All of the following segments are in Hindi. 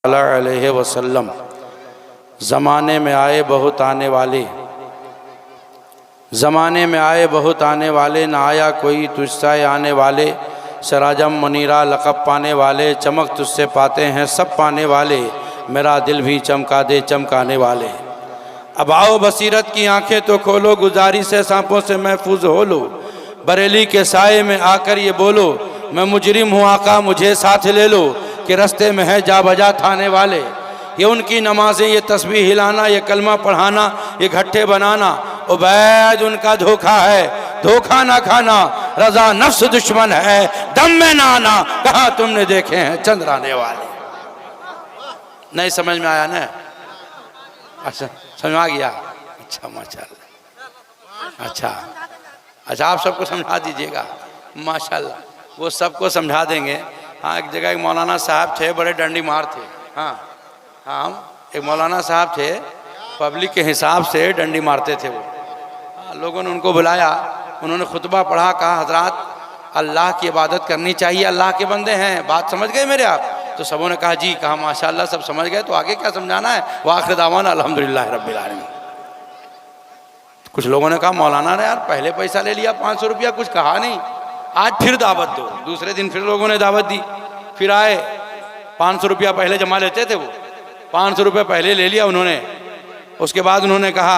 अलैहि वसल्लम, ज़माने में आए बहुत आने वाले, ज़माने में आए बहुत आने वाले, ना आया कोई तुझसा आने वाले, सराजम मनीरा लक़ब पाने वाले, चमक तुझसे पाते हैं सब पाने वाले, मेरा दिल भी चमका दे चमकाने वाले। अब आओ बसीरत की आंखें तो खोलो, गुजारिश से सांपों से महफूज हो लो, बरेली के साए में आकर ये बोलो, मैं मुजरिम हूँ आका मुझे साथ ले लो, कि रस्ते में है जा बजा थाने वाले। ये उनकी नमाजें, ये तस्बीह हिलाना, ये कलमा पढ़ाना, ये घट्टे बनाना, उबैद उनका धोखा है, धोखा ना खाना, रजा नफ्स दुश्मन है, दम में ना आना, कहाँ तुमने देखे हैं चंद्राने वाले। नहीं समझ में आया ना? अच्छा समझ आ गया? अच्छा माशाल्लाह। अच्छा आप सबको समझा दीजिएगा माशाल्लाह, वो सबको समझा देंगे। हाँ एक जगह एक मौलाना साहब थे, बड़े डंडी मार थे। हाँ एक मौलाना साहब थे, पब्लिक के हिसाब से डंडी मारते थे वो। लोगों ने उनको बुलाया, उन्होंने खुतबा पढ़ा, कहा हजरात अल्लाह की इबादत करनी चाहिए, अल्लाह के बंदे हैं, बात समझ गए मेरे आप? तो सबों ने कहा जी, कहा माशाल्लाह सब समझ गए, तो आगे क्या समझाना है? वाखिर दावाना अल्हम्दुलिल्लाह रब्बिल आलमीन। कुछ लोगों ने कहा मौलाना ने यार पहले पैसा ले लिया 500 रुपया, कुछ कहा नहीं, आज फिर दावत दो। दूसरे दिन फिर लोगों ने दावत दी, फिर आए, 500 रुपया पहले जमा लेते थे वो, 500 रुपये पहले ले लिया उन्होंने। उसके बाद उन्होंने कहा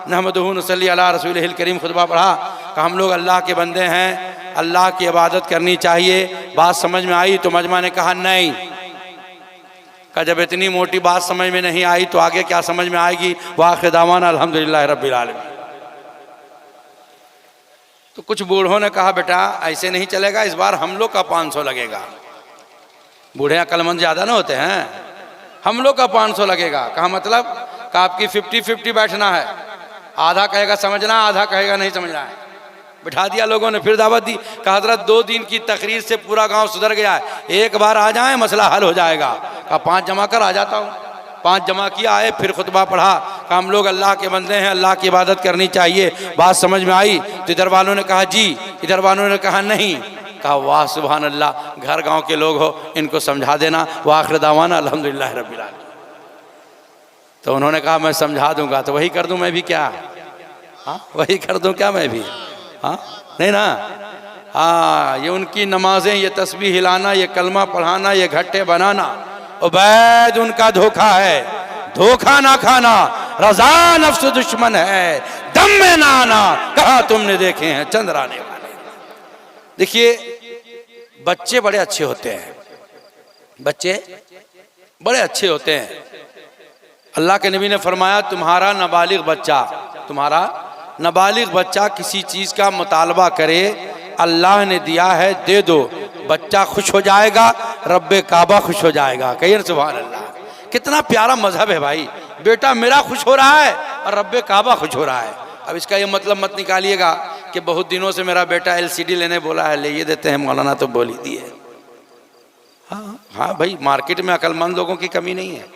नहमदुहु नसल्ली अला रसूलिहिल करीम, खुतबा पढ़ा, कहा हम लोग अल्लाह के बंदे हैं, अल्लाह की इबादत करनी चाहिए। बात समझ में आई? तो मजमा ने कहा नहीं। कहा जब इतनी मोटी बात समझ में नहीं आई तो आगे क्या समझ में आएगी? वाखिर दावाना अल्हम्दुलिल्लाह रब्बिल आलमीन। तो कुछ बूढ़ों ने कहा बेटा ऐसे नहीं चलेगा, इस बार हम लोग का 500 लगेगा। बूढ़े अक्लमंद ज़्यादा ना होते हैं, हम लोग का 500 लगेगा। कहा मतलब? कहा आपकी 50-50 बैठना है, आधा कहेगा समझना, आधा कहेगा नहीं समझना है। बिठा दिया लोगों ने, फिर दावत दी। कहा हजरत 2 दिन की तकरीर से पूरा गांव सुधर गया है, एक बार आ जाएं मसला हल हो जाएगा। कहा 5 जमा कर आ जाता हूँ। 5 जमा किया, आए, फिर खुतबा पढ़ा, कहा हम लोग अल्लाह के बंदे हैं, अल्लाह की इबादत करनी चाहिए। बात समझ में आई? तो इधर वालों ने कहा जी, इधर वालों ने कहा नहीं। कहा वाह सुभान अल्लाह, घर गांव के लोग हो, इनको समझा देना। वाखिर दावाना अल्हम्दुलिल्लाह रब्बिल आलमीन। तो उन्होंने कहा मैं समझा दूंगा। तो वही कर दूं मैं भी क्या? हाँ वही कर दूं क्या मैं भी? हाँ नहीं ना? हाँ ये उनकी नमाजें, ये तस्बीह हिलाना, ये कलमा पढ़ाना, ये घट्टे बनाना, उबैद उनका धोखा है, धोखा ना खाना, रजा नफ्स दुश्मन है, दम में ना आना, कहाँ तुमने देखे हैं चंद्राने वाले। देखिए बच्चे बड़े अच्छे होते हैं, बच्चे बड़े अच्छे होते हैं। अल्लाह के नबी ने फरमाया तुम्हारा नाबालिग बच्चा, तुम्हारा नाबालिग बच्चा किसी चीज़ का मुतालबा करे, अल्लाह ने दिया है दे दो, बच्चा खुश हो जाएगा, रब्बे काबा खुश हो जाएगा। कहिए सुभान अल्लाह। कितना प्यारा मजहब है भाई, बेटा मेरा खुश हो रहा है और रब्बे काबा खुश हो रहा है। अब इसका ये मतलब मत निकालिएगा कि बहुत दिनों से मेरा बेटा LCD लेने बोला है, ले ये देते हैं मौलाना तो बोल ही दिए। हाँ भाई मार्केट में अक्लमंद लोगों की कमी नहीं है।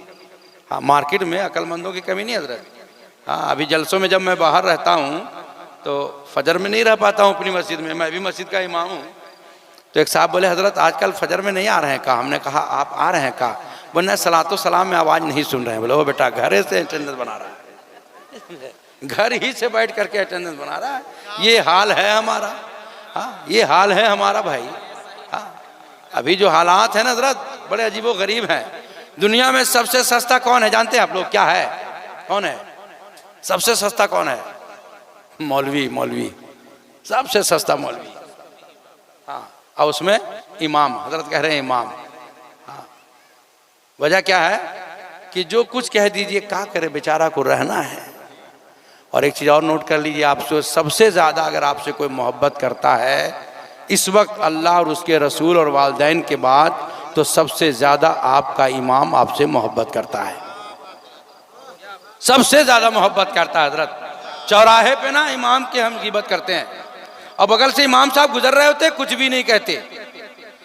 हाँ मार्केट में अक्लमंदों की कमी नहीं है हजरत। हाँ अभी जलसों में जब मैं बाहर रहता हूँ तो फजर में नहीं रह पाता हूँ अपनी मस्जिद में, मैं भी मस्जिद का इमाम हूँ। तो एक साहब बोले हजरत आजकल फजर में नहीं आ रहे हैं का? हमने कहा आप आ रहे हैं का? बोले सलातो सलाम में आवाज़ नहीं सुन रहे हैं। बोले वो बेटा घर से अटेंडेंस बना रहा है, घर ही से बैठ करके अटेंडेंस बना रहा है। ये हाल है हमारा। हाँ ये हाल है हमारा भाई। हाँ अभी जो हालात है ना हजरत बड़े अजीबो गरीब हैं। दुनिया में सबसे सस्ता कौन है जानते हैं आप लोग? क्या है? कौन है सबसे सस्ता? कौन है? मौलवी। मौलवी सबसे सस्ता मौलवी। हाँ और उसमें इमाम, हजरत कह रहे हैं इमाम। हाँ वजह क्या है कि जो कुछ कह दीजिए क्या करे, बेचारा को रहना है। और एक चीज़ और नोट कर लीजिए, आपसे सबसे ज़्यादा अगर आपसे कोई मोहब्बत करता है इस वक्त अल्लाह और उसके रसूल और वालिदैन के बाद, तो सबसे ज़्यादा आपका इमाम आपसे मोहब्बत करता है, सबसे ज़्यादा मोहब्बत करता है हजरत। चौराहे पे ना इमाम के हम गिबत करते हैं और बगल से इमाम साहब गुजर रहे होते, कुछ भी नहीं कहते,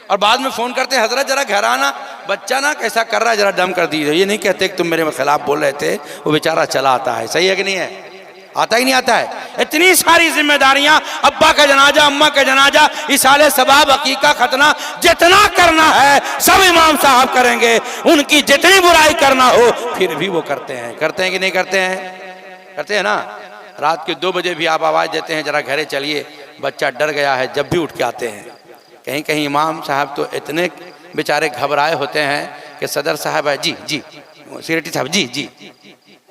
और बाद में फ़ोन करते हैं हजरत जरा घर आना, बच्चा ना कैसा कर रहा है जरा दम कर दीजिए। ये नहीं कहते कि तुम मेरे खिलाफ बोल रहे थे, वो बेचारा चला आता है। सही है कि नहीं है? आता ही नहीं आता है। इतनी सारी जिम्मेदारियां, अब्बा का जनाजा, अम्मा का जनाजा, इसाले सबाब, अकीका, खतना, जितना करना है सब इमाम साहब करेंगे। उनकी जितनी बुराई करना हो फिर भी वो करते हैं। करते हैं कि नहीं करते हैं? करते हैं ना। रात के 2 बजे भी आप आवाज़ देते हैं जरा घरे चलिए, बच्चा डर गया है, जब भी उठ के आते हैं। कहीं कहीं इमाम साहब तो इतने बेचारे घबराए होते हैं कि सदर साहब है, जी जी, सेक्रेटरी साहब जी जी,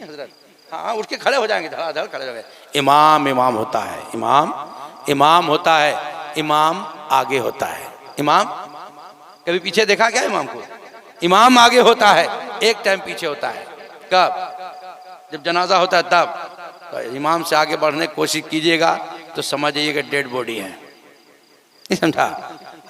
हजरत, हाँ उठ के खड़े हो जाएंगे, धड़ाधड़ खड़े हो जाएंगे। इमाम इमाम होता है, इमाम इमाम होता है, इमाम आगे होता है। इमाम कभी पीछे देखा क्या इमाम को? इमाम आगे होता है, एक टाइम पीछे होता है। कब? जब जनाजा होता है तब। तो इमाम से आगे बढ़ने की कोशिश कीजिएगा तो समझिए कि डेड बॉडी है, समझा?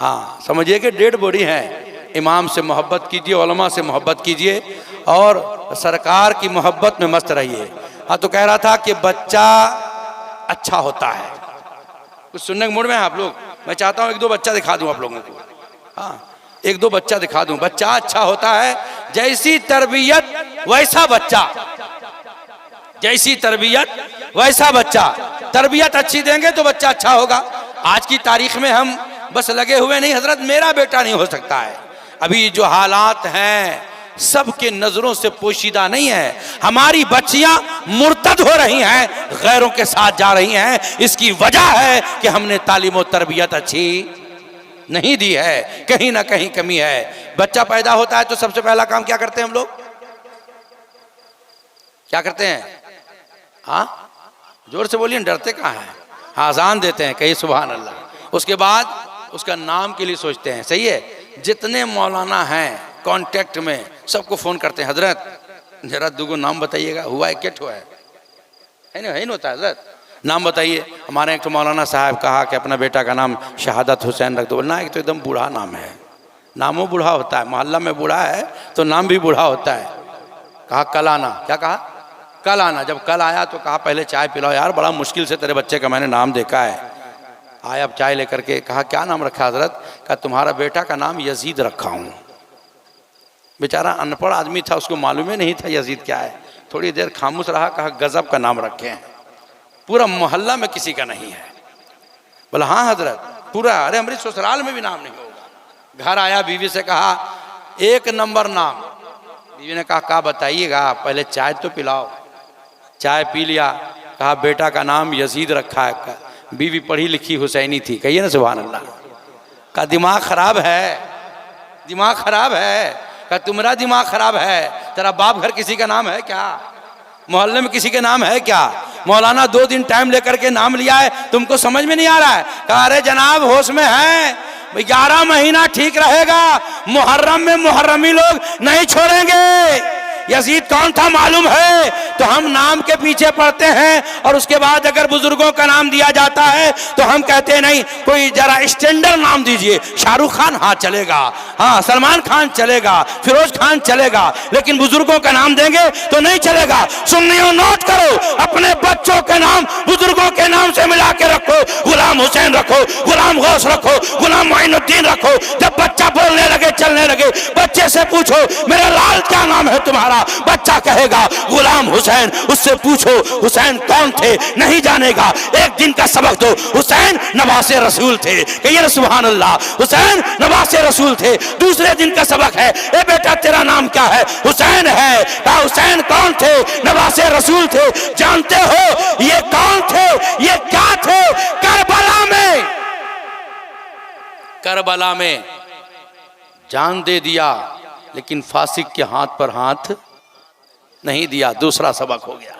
हाँ, समझिए कि डेड बॉडी है। इमाम से मोहब्बत कीजिए, उलमा से मोहब्बत कीजिए और सरकार की मोहब्बत में मस्त रहिए। हाँ, तो कह रहा था कि बच्चा अच्छा होता है। कुछ सुनने के मूड में हैं आप लोग? मैं चाहता हूँ 1-2 बच्चा दिखा दूँ आप लोगों को। हाँ, 1-2 बच्चा दिखा दूँ। बच्चा अच्छा होता है, जैसी तरबियत वैसा बच्चा, जैसी तरबियत वैसा बच्चा। तरबियत अच्छी देंगे तो बच्चा अच्छा होगा। आज की तारीख में हम बस लगे हुए नहीं, हजरत मेरा बेटा नहीं हो सकता है। अभी जो हालात हैं सबके नजरों से पोशीदा नहीं है। हमारी बच्चियां मुर्तद हो रही हैं, गैरों के साथ जा रही हैं। इसकी वजह है कि हमने तालीम और तरबियत अच्छी नहीं दी है, कहीं ना कहीं कमी है। बच्चा पैदा होता है तो सबसे पहला काम क्या करते हैं हम लोग? क्या करते हैं? हाँ, जोर से बोलिए, डरते कहाँ हैं? हाँ, अजान देते हैं, कहिए सुभान अल्लाह। उसके बाद उसका नाम के लिए सोचते हैं, सही है। जितने मौलाना हैं कांटेक्ट में सबको फोन करते हैं, हजरत जरा 2 नाम बताइएगा, हुआ है क्या ठो है नहीं होता हजरत, नाम बताइए। हमारे एक तो मौलाना साहब कहा कि अपना बेटा का नाम शहादत हुसैन रख दो। बोलना एक तो एकदम बूढ़ा नाम है, नामों बूढ़ा होता है, मोहल्ला में बूढ़ा है तो नाम भी बूढ़ा होता है। कहा कल आना। क्या कहा? कल आना। जब कल आया तो कहा पहले चाय पिलाओ यार, बड़ा मुश्किल से तेरे बच्चे का मैंने नाम देखा है। आया, अब चाय लेकर के कहा क्या नाम रखा हजरत? कहा तुम्हारा बेटा का नाम यजीद रखा हूँ। बेचारा अनपढ़ आदमी था, उसको मालूम ही नहीं था यजीद क्या है। थोड़ी देर खामोश रहा, कहा गजब का नाम रखे हैं, पूरा मोहल्ला में किसी का नहीं है। बोला हाँ हजरत, पूरा। अरे हमारे ससुराल में भी नाम नहीं होगा। घर आया, बीवी से कहा 1 नंबर नाम। बीवी ने कहा क्या बताइएगा, पहले चाय तो पिलाओ। चाय पी लिया, कहा बेटा का नाम यजीद रखा है। बीवी पढ़ी लिखी हुसैनी थी, कहिए ना सुभान अल्लाह। का दिमाग खराब है, दिमाग खराब है। का तुम्हारा दिमाग खराब है, तेरा बाप घर किसी का नाम है क्या? मोहल्ले में किसी के नाम है क्या? मौलाना 2 दिन टाइम लेकर के नाम लिया है, तुमको समझ में नहीं आ रहा है? कहा अरे जनाब होश में है, 11 महीना ठीक रहेगा, मुहर्रम में मुहर्रमी लोग नहीं छोड़ेंगे। यजीद कौन था मालूम है? तो हम नाम के पीछे पड़ते हैं और उसके बाद अगर बुजुर्गों का नाम दिया जाता है तो हम कहते हैं नहीं, कोई जरा स्टैंडर्ड नाम दीजिए। शाहरुख खान हाँ चलेगा, हाँ सलमान खान चलेगा, फिरोज खान चलेगा, लेकिन बुजुर्गों का नाम देंगे तो नहीं चलेगा। सुन्नियों नोट करो, अपने बच्चों के नाम बुजुर्गों के नाम से मिला के रखो। गुलाम हुसैन रखो, गुलाम गौस रखो, गुलाम मोइनुद्दीन रखो। जब बच्चा बोलने लगे, चलने लगे, बच्चे से पूछो मेरा लाल क्या नाम है तुम्हारा? बच्चा कहेगा गुलाम हुसैन। उससे पूछो हुसैन कौन थे, नहीं जानेगा। एक दिन का सबक दो, हुसैन नवासे रसूल थे, कहिए सुभान अल्लाह। हुसैन नवासे रसूल थे। दूसरे दिन का सबक है, ए बेटा तेरा नाम क्या है? हुसैन है। कहा हुसैन कौन थे? नवासे रसूल थे। जानते हो ये कौन थे, ये क्या थे? करबला में, करबला में जान दे दिया लेकिन फासिक के हाथ पर हाथ नहीं दिया। दूसरा सबक हो गया।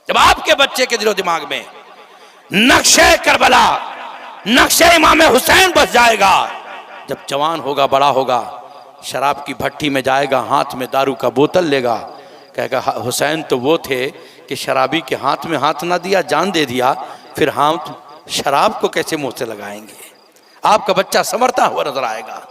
जब आपके बच्चे के दिलो दिमाग में नक्शे करबला, नक्शे इमाम हुसैन बस जाएगा, जब जवान होगा, बड़ा होगा, शराब की भट्टी में जाएगा, हाथ में दारू का बोतल लेगा, कहेगा हुसैन तो वो थे कि शराबी के हाथ में हाथ ना दिया, जान दे दिया, फिर हाथ शराब को कैसे मुंह से लगाएंगे? आपका बच्चा संवरता हुआ नजर आएगा।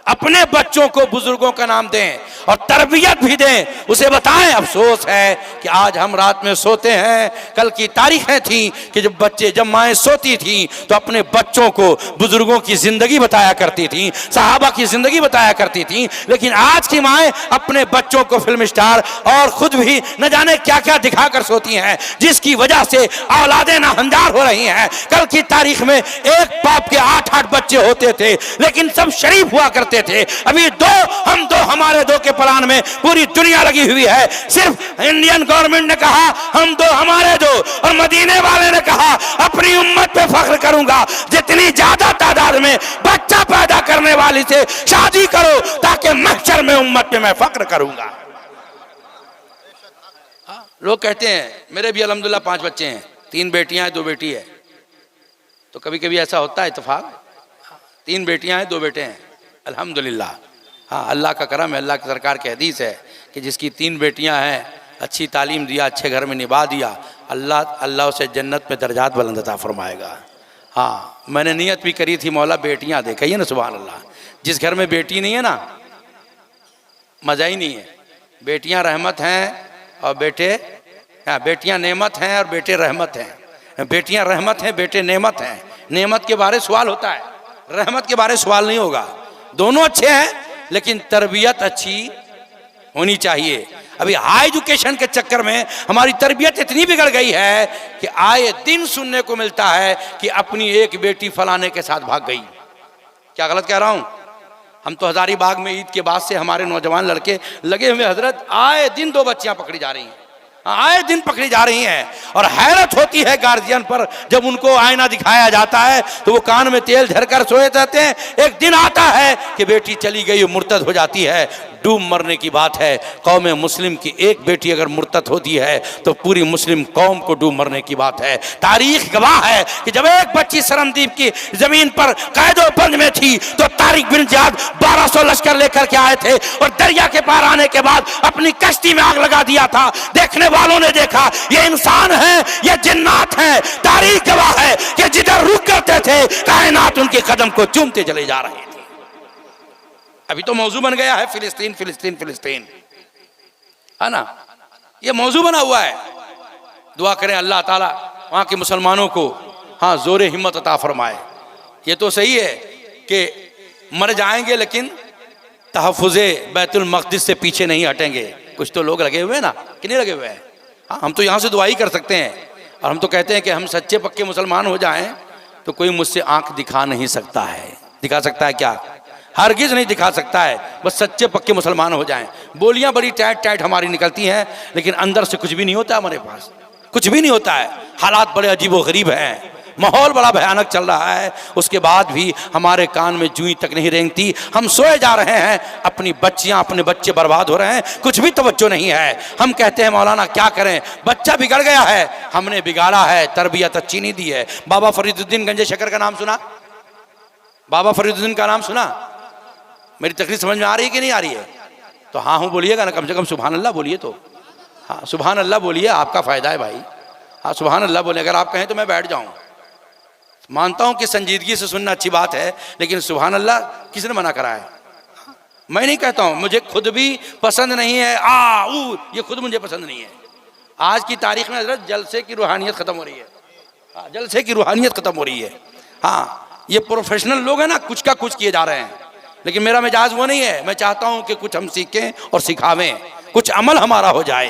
अपने बच्चों को बुजुर्गों का नाम दें और तरबियत भी दें, उसे बताएं। अफसोस है कि आज हम रात में सोते हैं, कल की तारीखें थी कि जब माएँ सोती थी तो अपने बच्चों को बुजुर्गों की जिंदगी बताया करती थी, सहाबा की जिंदगी बताया करती थी। लेकिन आज की माएँ अपने बच्चों को फिल्म स्टार और खुद भी न जाने क्या क्या दिखाकर सोती हैं, जिसकी वजह से औलादें नाहंजार हो रही हैं। कल की तारीख में एक बाप के 8-8 बच्चे होते थे, लेकिन सब शरीफ हुआ करते थे। अभी दो, हम दो, हमारे दो के प्लान में पूरी दुनिया लगी हुई है। सिर्फ इंडियन गवर्नमेंट ने कहा हम दो हमारे दो, और मदीने वाले ने कहा अपनी उम्मत पे फख्र करूंगा। जितनी ज्यादा तादाद में बच्चा पैदा करने वाली से शादी करो ताकि महशर में उम्मत पे मैं फख्र करूंगा। लोग कहते हैं मेरे भी अल्हम्दुलिल्लाह 5 बच्चे हैं, 3 बेटियां हैं 2 बेटी है। तो कभी कभी ऐसा होता है इत्तेफाक, 3 बेटियां हैं 2 बेटे हैं, अल्हम्दुलिल्लाह। हाँ, अल्लाह का करम है, अल्लाह की सरकार की हदीस है कि जिसकी 3 बेटियां हैं, अच्छी तालीम दिया, अच्छे घर में निभा दिया, अल्लाह उसे जन्नत में दर्जात बुलंद अता फरमाएगा। हाँ, मैंने नियत भी करी थी मौला बेटियां दे, कहिए ना सुभान अल्लाह। जिस घर में बेटी नहीं है ना, मज़ा ही नहीं है। बेटियां रहमत हैं और बेटे, बेटियां नेमत हैं और बेटे रहमत हैं। बेटियां रहमत हैं, बेटे नेमत हैं। नेमत के बारे सवाल होता है, रहमत के बारे सवाल नहीं होगा। दोनों अच्छे हैं, लेकिन तरबियत अच्छी होनी चाहिए। अभी हाई एजुकेशन के चक्कर में हमारी तरबियत इतनी बिगड़ गई है कि आए दिन सुनने को मिलता है कि अपनी एक बेटी फलाने के साथ भाग गई। क्या गलत कह रहा हूं? हम तो हजारीबाग में ईद के बाद से हमारे नौजवान लड़के लगे हुए, हजरत आए दिन 2 बच्चियां पकड़ी जा रही हैं, आए दिन पकड़ी जा रही हैं। और हैरत होती है गार्जियन पर, जब उनको आईना दिखाया जाता है तो वो कान में तेल झरकर सोए रहते हैं। एक दिन आता है कि बेटी चली गई, मुर्तद हो जाती है, डूब मरने की बात है। कौम मुस्लिम की एक बेटी अगर मुर्तद होती है तो पूरी मुस्लिम कौम को डूब मरने की बात है। तारीख गवाह है कि जब एक बच्ची सरमदीप की जमीन पर कैदो बंद में थी तो तारिक बिन जियाद 1200 लश्कर लेकर के आए थे और दरिया के पार आने के बाद अपनी कश्ती में आग लगा दिया था। देखने वालों ने देखा ये इंसान है, ये जिन्नात है। तारीख गवाह है कि जिधर रुक करते थे कायनात उनके कदम को चूमते चले जा रहे थे। अभी तो मौजू बन गया है फिलिस्तीन फिलिस्तीन फिलिस्तीन, है ना, ये मौजू बना हुआ है। दुआ करें अल्लाह ताला वहाँ के मुसलमानों को हाँ जोरे हिम्मत अता फरमाए। ये तो सही है कि मर जाएंगे लेकिन तहफ़्फ़ुज़े बैतुल मक़दिस से पीछे नहीं हटेंगे। कुछ तो लोग लगे हुए हैं ना, कि नहीं लगे हुए हैं? हाँ, हम तो यहाँ से दुआ ही कर सकते हैं। और हम तो कहते हैं कि हम सच्चे पक्के मुसलमान हो जाएं तो कोई मुझसे आंख दिखा नहीं सकता है। दिखा सकता है क्या? हरगिज़ नहीं दिखा सकता है। बस सच्चे पक्के मुसलमान हो जाएं। बोलियां बड़ी टाइट टाइट हमारी निकलती हैं, लेकिन अंदर से कुछ भी नहीं होता, हमारे पास कुछ भी नहीं होता है। हालात बड़े अजीबो गरीब हैं, माहौल बड़ा भयानक चल रहा है, उसके बाद भी हमारे कान में जूई तक नहीं रेंगती। हम सोए जा रहे हैं, अपनी बच्चियां अपने बच्चे बर्बाद हो रहे हैं, कुछ भी तवज्जो नहीं है। हम कहते हैं मौलाना क्या करें, बच्चा बिगड़ गया है, हमने बिगाड़ा है, तरबियत अच्छी नहीं दी है। बाबा फरीदुद्दीन गंजे शकर का नाम सुना? बाबा फरीदुद्दीन का नाम सुना? मेरी तकलीफ समझ में आ रही है कि नहीं आ रही है? तो हाँ हूँ बोलिएगा ना, कम से कम सुभान अल्लाह बोलिए। तो हाँ सुभान अल्लाह बोलिए, आपका फ़ायदा है भाई। हाँ सुभान अल्लाह बोलिए। अगर आप कहें तो मैं बैठ जाऊँ। मानता हूँ कि संजीदगी से सुनना अच्छी बात है, लेकिन सुभान अल्लाह किसने मना करा है? मैं नहीं कहता हूँ, मुझे खुद भी पसंद नहीं है। ये खुद मुझे पसंद नहीं है। आज की तारीख में हजरत जलसे की रूहानियत ख़त्म हो रही है। हाँ, जलसे की रूहानियत ख़त्म हो रही है। हाँ, ये प्रोफेशनल लोग हैं ना, कुछ का कुछ किए जा रहे हैं, लेकिन मेरा मिजाज वो नहीं है। मैं चाहता हूं कि कुछ हम सीखें और सिखावें, कुछ अमल हमारा हो जाए।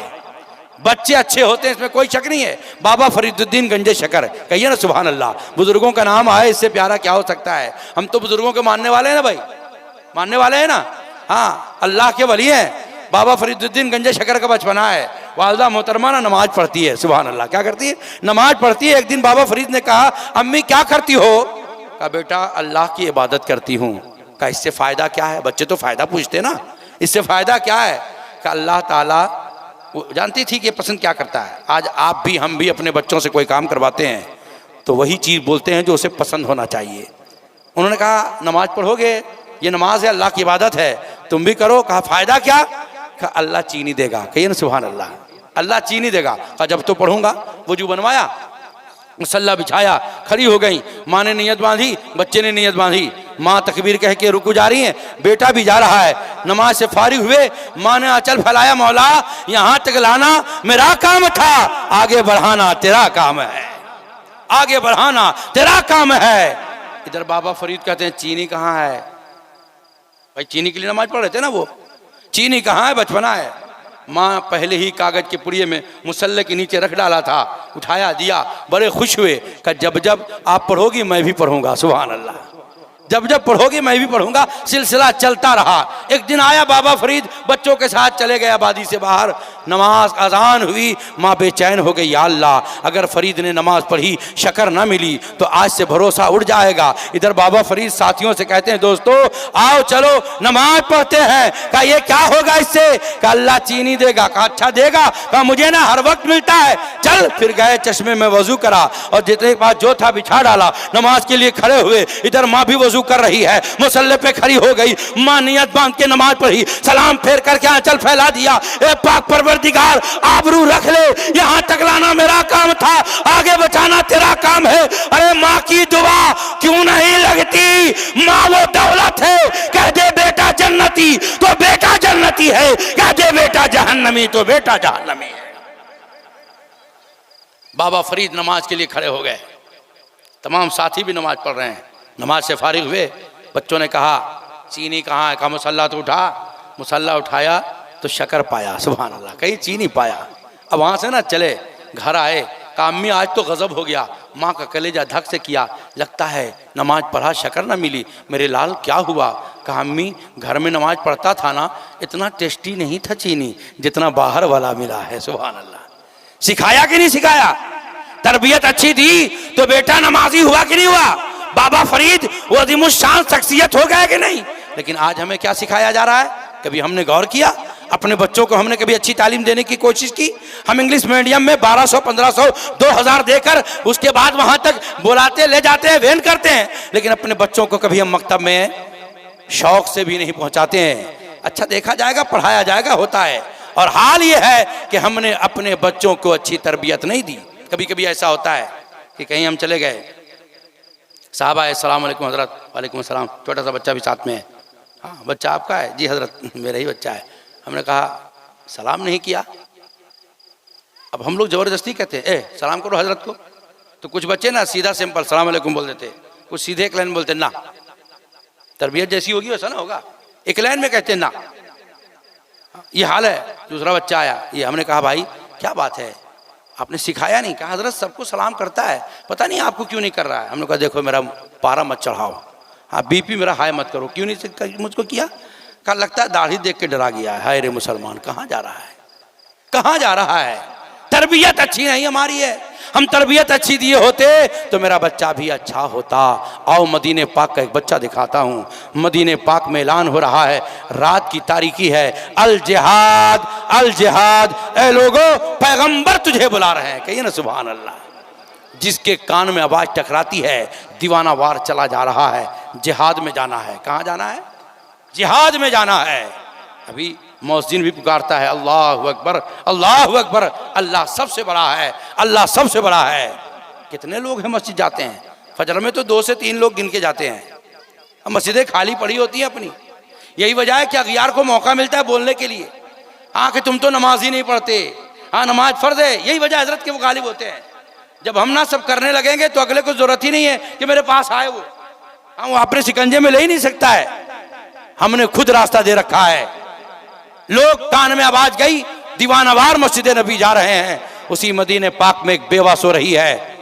बच्चे अच्छे होते हैं, इसमें कोई शक नहीं है। बाबा फरीदुद्दीन गंजे शकर, कहिए ना सुभान अल्लाह। बुजुर्गों का नाम आए, इससे प्यारा क्या हो सकता है? हम तो बुजुर्गों के मानने वाले हैं ना भाई, मानने वाले हैं ना। हाँ, अल्लाह के वली हैं। बाबा फरीदुद्दीन गंजे शकर का बचपना है। वालदा मोहतरमा ना नमाज पढ़ती है, सुभान अल्लाह। क्या करती है? नमाज पढ़ती है। एक दिन बाबा फरीद ने कहा, अम्मी क्या करती हो? कहा, बेटा अल्लाह की इबादत करती हूँ। का इससे फ़ायदा क्या है? बच्चे तो फ़ायदा पूछते ना, इससे फ़ायदा क्या है? कि अल्लाह ताला वो जानती थी कि पसंद क्या करता है। आज आप भी हम भी अपने बच्चों से कोई काम करवाते हैं तो वही चीज़ बोलते हैं जो उसे पसंद होना चाहिए। उन्होंने कहा नमाज पढ़ोगे, ये नमाज है, अल्लाह की इबादत है, तुम भी करो। कहा फ़ायदा क्या? कहा अल्लाह चीनी देगा। कहिए ना सुभान अल्लाह, अल्लाह चीनी देगा। कहा जब तो पढ़ूंगा। वजू बनवाया, मसल्ला बिछाया, खड़ी हो गई। माँ ने नीयत बांधी, बच्चे ने नीयत बांधी। माँ तकबीर कह के रुकू जा रही हैं, बेटा भी जा रहा है। नमाज से फारिग हुए, माँ ने आंचल फैलाया, मौला यहाँ तक लाना मेरा काम था, आगे बढ़ाना तेरा काम है, आगे बढ़ाना तेरा काम है। इधर बाबा फरीद कहते हैं चीनी कहाँ है? भाई चीनी के लिए नमाज पढ़ रहे थे ना, वो चीनी कहाँ है? बचपना है। माँ पहले ही कागज के पुड़िये में मुसल्ले के नीचे रख डाला था, उठाया दिया, बड़े खुश हुए। कि जब जब आप पढ़ोगी मैं भी पढ़ूंगा, सुभान अल्लाह, जब जब पढ़ोगी मैं भी पढ़ूंगा। सिलसिला चलता रहा। एक दिन आया बाबा फरीद, बच्चों के साथ चले गए आबादी से बाहर। नमाज अजान हुई, माँ बेचैन हो गई, या अल्लाह अगर फरीद ने नमाज पढ़ी शक्र ना मिली तो आज से भरोसा उड़ जाएगा। इधर बाबा फरीद साथियों से कहते हैं दोस्तों आओ चलो नमाज पढ़ते हैं। कहा ये क्या होगा इससे? कहा अल्लाह चीनी देगा। कहा अच्छा देगा? कहा मुझे ना हर वक्त मिलता है, चल। फिर गए चश्मे में वजू करा और जितने के बाद जो था बिछा डाला, नमाज के लिए खड़े हुए। इधर माँ भी वजू कर रही है, मुसल्ले पे खड़ी हो गई। माँ नियत बांध के नमाज पढ़ी, सलाम फेर करके आंचल फैला दिया। ए पाक परवरदिगार आबरू रख ले, यहाँ तक लाना मेरा काम था, आगे बचाना तेरा काम है। अरे माँ की दुआ क्यों नहीं लगती? माँ वो दौलत है। कह दे बेटा जन्नती तो बेटा जन्नती है, कह दे बेटा जहन्नमी तो बेटा जहन्नमी है। बाबा फरीद नमाज के लिए खड़े हो गए, तमाम साथी भी नमाज पढ़ रहे हैं। नमाज से फारिग हुए, बच्चों ने कहा चीनी कहाँ है? कहा मुसल्ला तो उठा। मुसल्ला उठाया तो शक्कर पाया, सुभान अल्लाह, कहीं चीनी पाया। अब वहाँ से ना चले, घर आए, कहा अम्मी आज तो गजब हो गया। माँ का कलेजा धक से किया, लगता है नमाज पढ़ा शक्कर ना मिली, मेरे लाल क्या हुआ? कहा अम्मी घर में नमाज पढ़ता था ना, इतना टेस्टी नहीं था चीनी जितना बाहर वाला मिला है, सुभान अल्लाह। सिखाया कि नहीं सिखाया? तरबियत अच्छी थी तो बेटा नमाजी हुआ कि नहीं हुआ? बाबा फरीद वो अज़ीमुश्शान शख्सियत हो गए कि नहीं? लेकिन आज हमें क्या सिखाया जा रहा है? कभी हमने गौर किया? अपने बच्चों को हमने कभी अच्छी तालीम देने की कोशिश की? हम इंग्लिश मीडियम में 1200, 1500, 2000 देकर उसके बाद वहां तक बुलाते ले जाते हैं, वैन करते हैं, लेकिन अपने बच्चों को कभी हम मकतब में शौक से भी नहीं पहुंचाते हैं। अच्छा देखा जाएगा, पढ़ाया जाएगा, होता है। और हाल ये है कि हमने अपने बच्चों को अच्छी तरबियत नहीं दी। कभी कभी ऐसा होता है कि कहीं हम चले गए, साहब आए, अस्सलाम वालेकुम हजरत। वालेकुम अस्सलाम। छोटा सा बच्चा भी साथ में है। हाँ बच्चा आपका है? जी हजरत मेरा ही बच्चा है। हमने कहा सलाम नहीं किया। अब हम लोग ज़बरदस्ती कहते हैं ए सलाम करो हजरत को, तो कुछ बच्चे ना सीधा सिंपल सलाम वालेकुम बोल देते, कुछ सीधे एक लाइन बोलते ना। तरबियत जैसी होगी वैसा ना होगा, एक लाइन में कहते ना। ये हाल है। दूसरा बच्चा आया, ये हमने कहा भाई क्या बात है, आपने सिखाया नहीं? कहा हजरत सबको सलाम करता है, पता नहीं आपको क्यों नहीं कर रहा है। हमने कहा देखो मेरा पारा मत चढ़ाओ, हाँ बीपी मेरा हाई मत करो। क्यों नहीं मुझको किया? कहा लगता है दाढ़ी देख के डरा गया है। हाय रे मुसलमान, कहाँ जा रहा है, कहाँ जा रहा है? तरबियत अच्छी नहीं हमारी है। हम तरबियत अच्छी दिए होते तो मेरा बच्चा भी अच्छा होता। आओ मदीने पाक का एक बच्चा दिखाता हूँ। मदीने पाक में ऐलान हो रहा है, रात की तारीकी है, अल जिहाद अल जिहाद। ए लोगों पैगंबर तुझे बुला रहे हैं, कहिए ना सुभान अल्लाह। जिसके कान में आवाज टकराती है दीवाना वार चला जा रहा है, जिहाद में जाना है। कहाँ जाना है? जिहाद में जाना है। अभी मौज़िन भी पुकारता है अल्लाहु अकबर अल्लाहु अकबर, अल्लाह सबसे बड़ा है, अल्लाह सबसे बड़ा है। कितने लोग हैं मस्जिद जाते हैं? फजर में तो 2 से 3 लोग गिन के जाते हैं। अब मस्जिदें खाली पड़ी होती हैं अपनी। यही वजह है कि अगियार को मौका मिलता है बोलने के लिए। हाँ कि तुम तो नमाज ही नहीं पढ़ते, हाँ नमाज फर्ज है। यही वजह हजरत के वो गालिब होते हैं। जब हम ना सब करने लगेंगे तो अगले को जरूरत ही नहीं है कि मेरे पास आए वो। हाँ वो अपने शिकंजे में ले ही नहीं सकता है, हमने खुद रास्ता दे रखा है। लोग कान में आवाज गई, दीवानावार मस्जिद नबी जा रहे हैं। उसी मदीने पाक में एक बेवा सो रही है।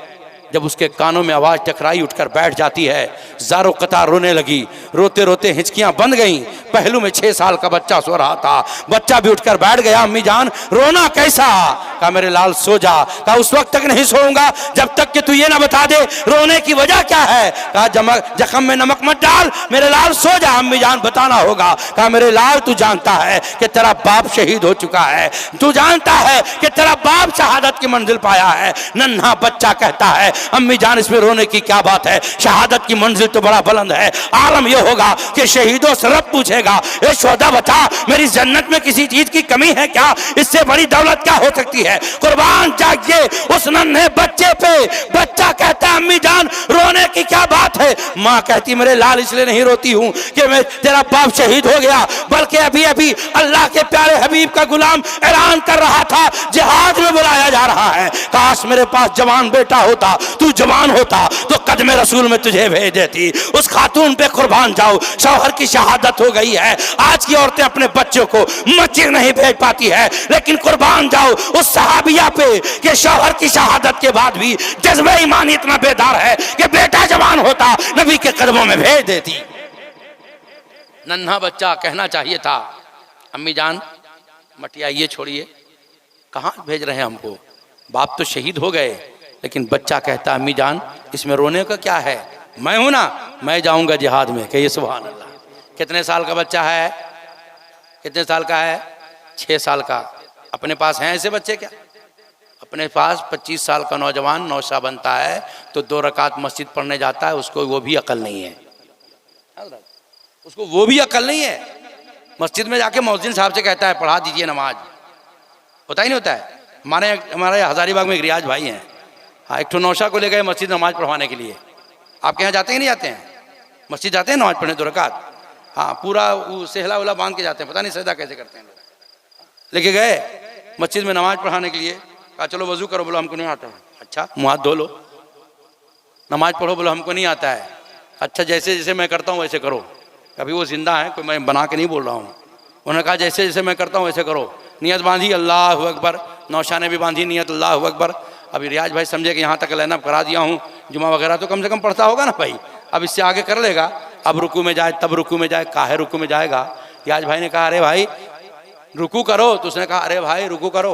जब उसके कानों में आवाज टकराई, उठकर बैठ जाती है। ज़ारो कतार रोने लगी, रोते रोते हिचकियां बंद गईं। पहलू में 6 साल का बच्चा सो रहा था। बच्चा भी उठकर बैठ गया। अम्मी जान रोना कैसा? कहा मेरे लाल सो जा। कहा उस वक्त तक नहीं सोऊंगा जब तक कि तू ये ना बता दे रोने की वजह क्या है। कहा जख्म में नमक मत डाल, मेरे लाल सो जा, अम्मी जान बताना होगा। कहा मेरे लाल तू जानता है कि तेरा बाप शहीद हो चुका है, तू जानता है कि तेरा बाप शहादत की मंजिल पाया है। नन्हा बच्चा कहता है अम्मी जान इसमें रोने की क्या बात है, शहादत की मंजिल तो बड़ा बुलंद है। आलम यह होगा कि शहीदों से रब पूछेगा, ए शोहदा बता मेरी जन्नत में किसी चीज की कमी है क्या, इससे बड़ी दौलत क्या हो सकती है। कुर्बान जाइए उस नन्हे बच्चे पे। बच्चा कहता है अम्मी जान रोने की क्या बात है। माँ कहती मेरे लाल इसलिए नहीं रोती हूँ कि मैं तेरा बाप शहीद हो गया, बल्कि अभी अभी अल्लाह के प्यारे हबीब का गुलाम ऐलान कर रहा था जिहाद में बुलाया जा रहा है। काश मेरे पास जवान बेटा होता, तू जवान होता तो कदमे रसूल में तुझे भेज देती। उस खातून पे कुर्बान जाओ, शौहर की शहादत हो गई है। आज की औरतें अपने बच्चों को मस्जिद नहीं भेज पाती है, लेकिन कुर्बान जाओ उस सहाबिया पे कि शौहर की शहादत के बाद भी जज्बे ईमान इतना बेदार है कि बेटा जवान होता नबी के कदमों में भेज देती। नन्हा बच्चा कहना चाहिए था अम्मी जान मटिया ये छोड़िए, कहाँ भेज रहे हैं हमको, बाप तो शहीद हो गए। लेकिन बच्चा कहता अम्मी जान इसमें रोने का क्या है, मैं हूं ना, मैं जाऊंगा जिहाद में। कहिए सुभान अल्लाह। कितने साल का बच्चा है, कितने साल का है, 6 साल का। अपने पास हैं ऐसे बच्चे क्या? अपने पास 25 साल का नौजवान नौशा बनता है तो 2 रकात मस्जिद पढ़ने जाता है, उसको वो भी अकल नहीं है, उसको वो भी अकल नहीं है। मस्जिद में जाके मौज़िन साहब से कहता है पढ़ा दीजिए नमाज, होता ही नहीं होता है। हमारे हज़ारीबाग में एक रियाज भाई हैं, हाँ, एक ठो नौशा को ले गए मस्जिद नमाज पढ़वाने के लिए। आपके यहाँ जाते हैं नहीं जाते हैं? मस्जिद जाते हैं नमाज पढ़ने 2 रकात, हाँ, पूरा वो सहला उला बांध के जाते हैं, पता नहीं सजदा कैसे करते हैं लोग। लेके गए मस्जिद में नमाज पढ़ाने के लिए, कहा चलो वजू करो, बोलो हमको नहीं आता है। अच्छा मुँह हाथ धो लो, नमाज पढ़ो, बोलो हमको नहीं आता है। अच्छा जैसे जैसे मैं करता हूँ वैसे करो। अभी वो जिंदा है, कोई मैं बना के नहीं बोल रहा हूँ। उन्होंने कहा जैसे जैसे मैं करता हूँ वैसे करो। नियत बांधी अल्लाह अकबर, नौशा ने भी बांधी नियत अल्लाह अकबर। अभी रियाज भाई समझे कि यहाँ तक लाइनअप करा दिया हूँ, जुमा वगैरह तो कम से कम पढ़ता होगा ना भाई, अब इससे आगे कर लेगा। अब रुकू में जाए तब रुकू में जाए, काहे रुकू में जाएगा। रियाज भाई ने कहा अरे भाई रुकू करो, तो उसने कहा अरे भाई रुकू करो।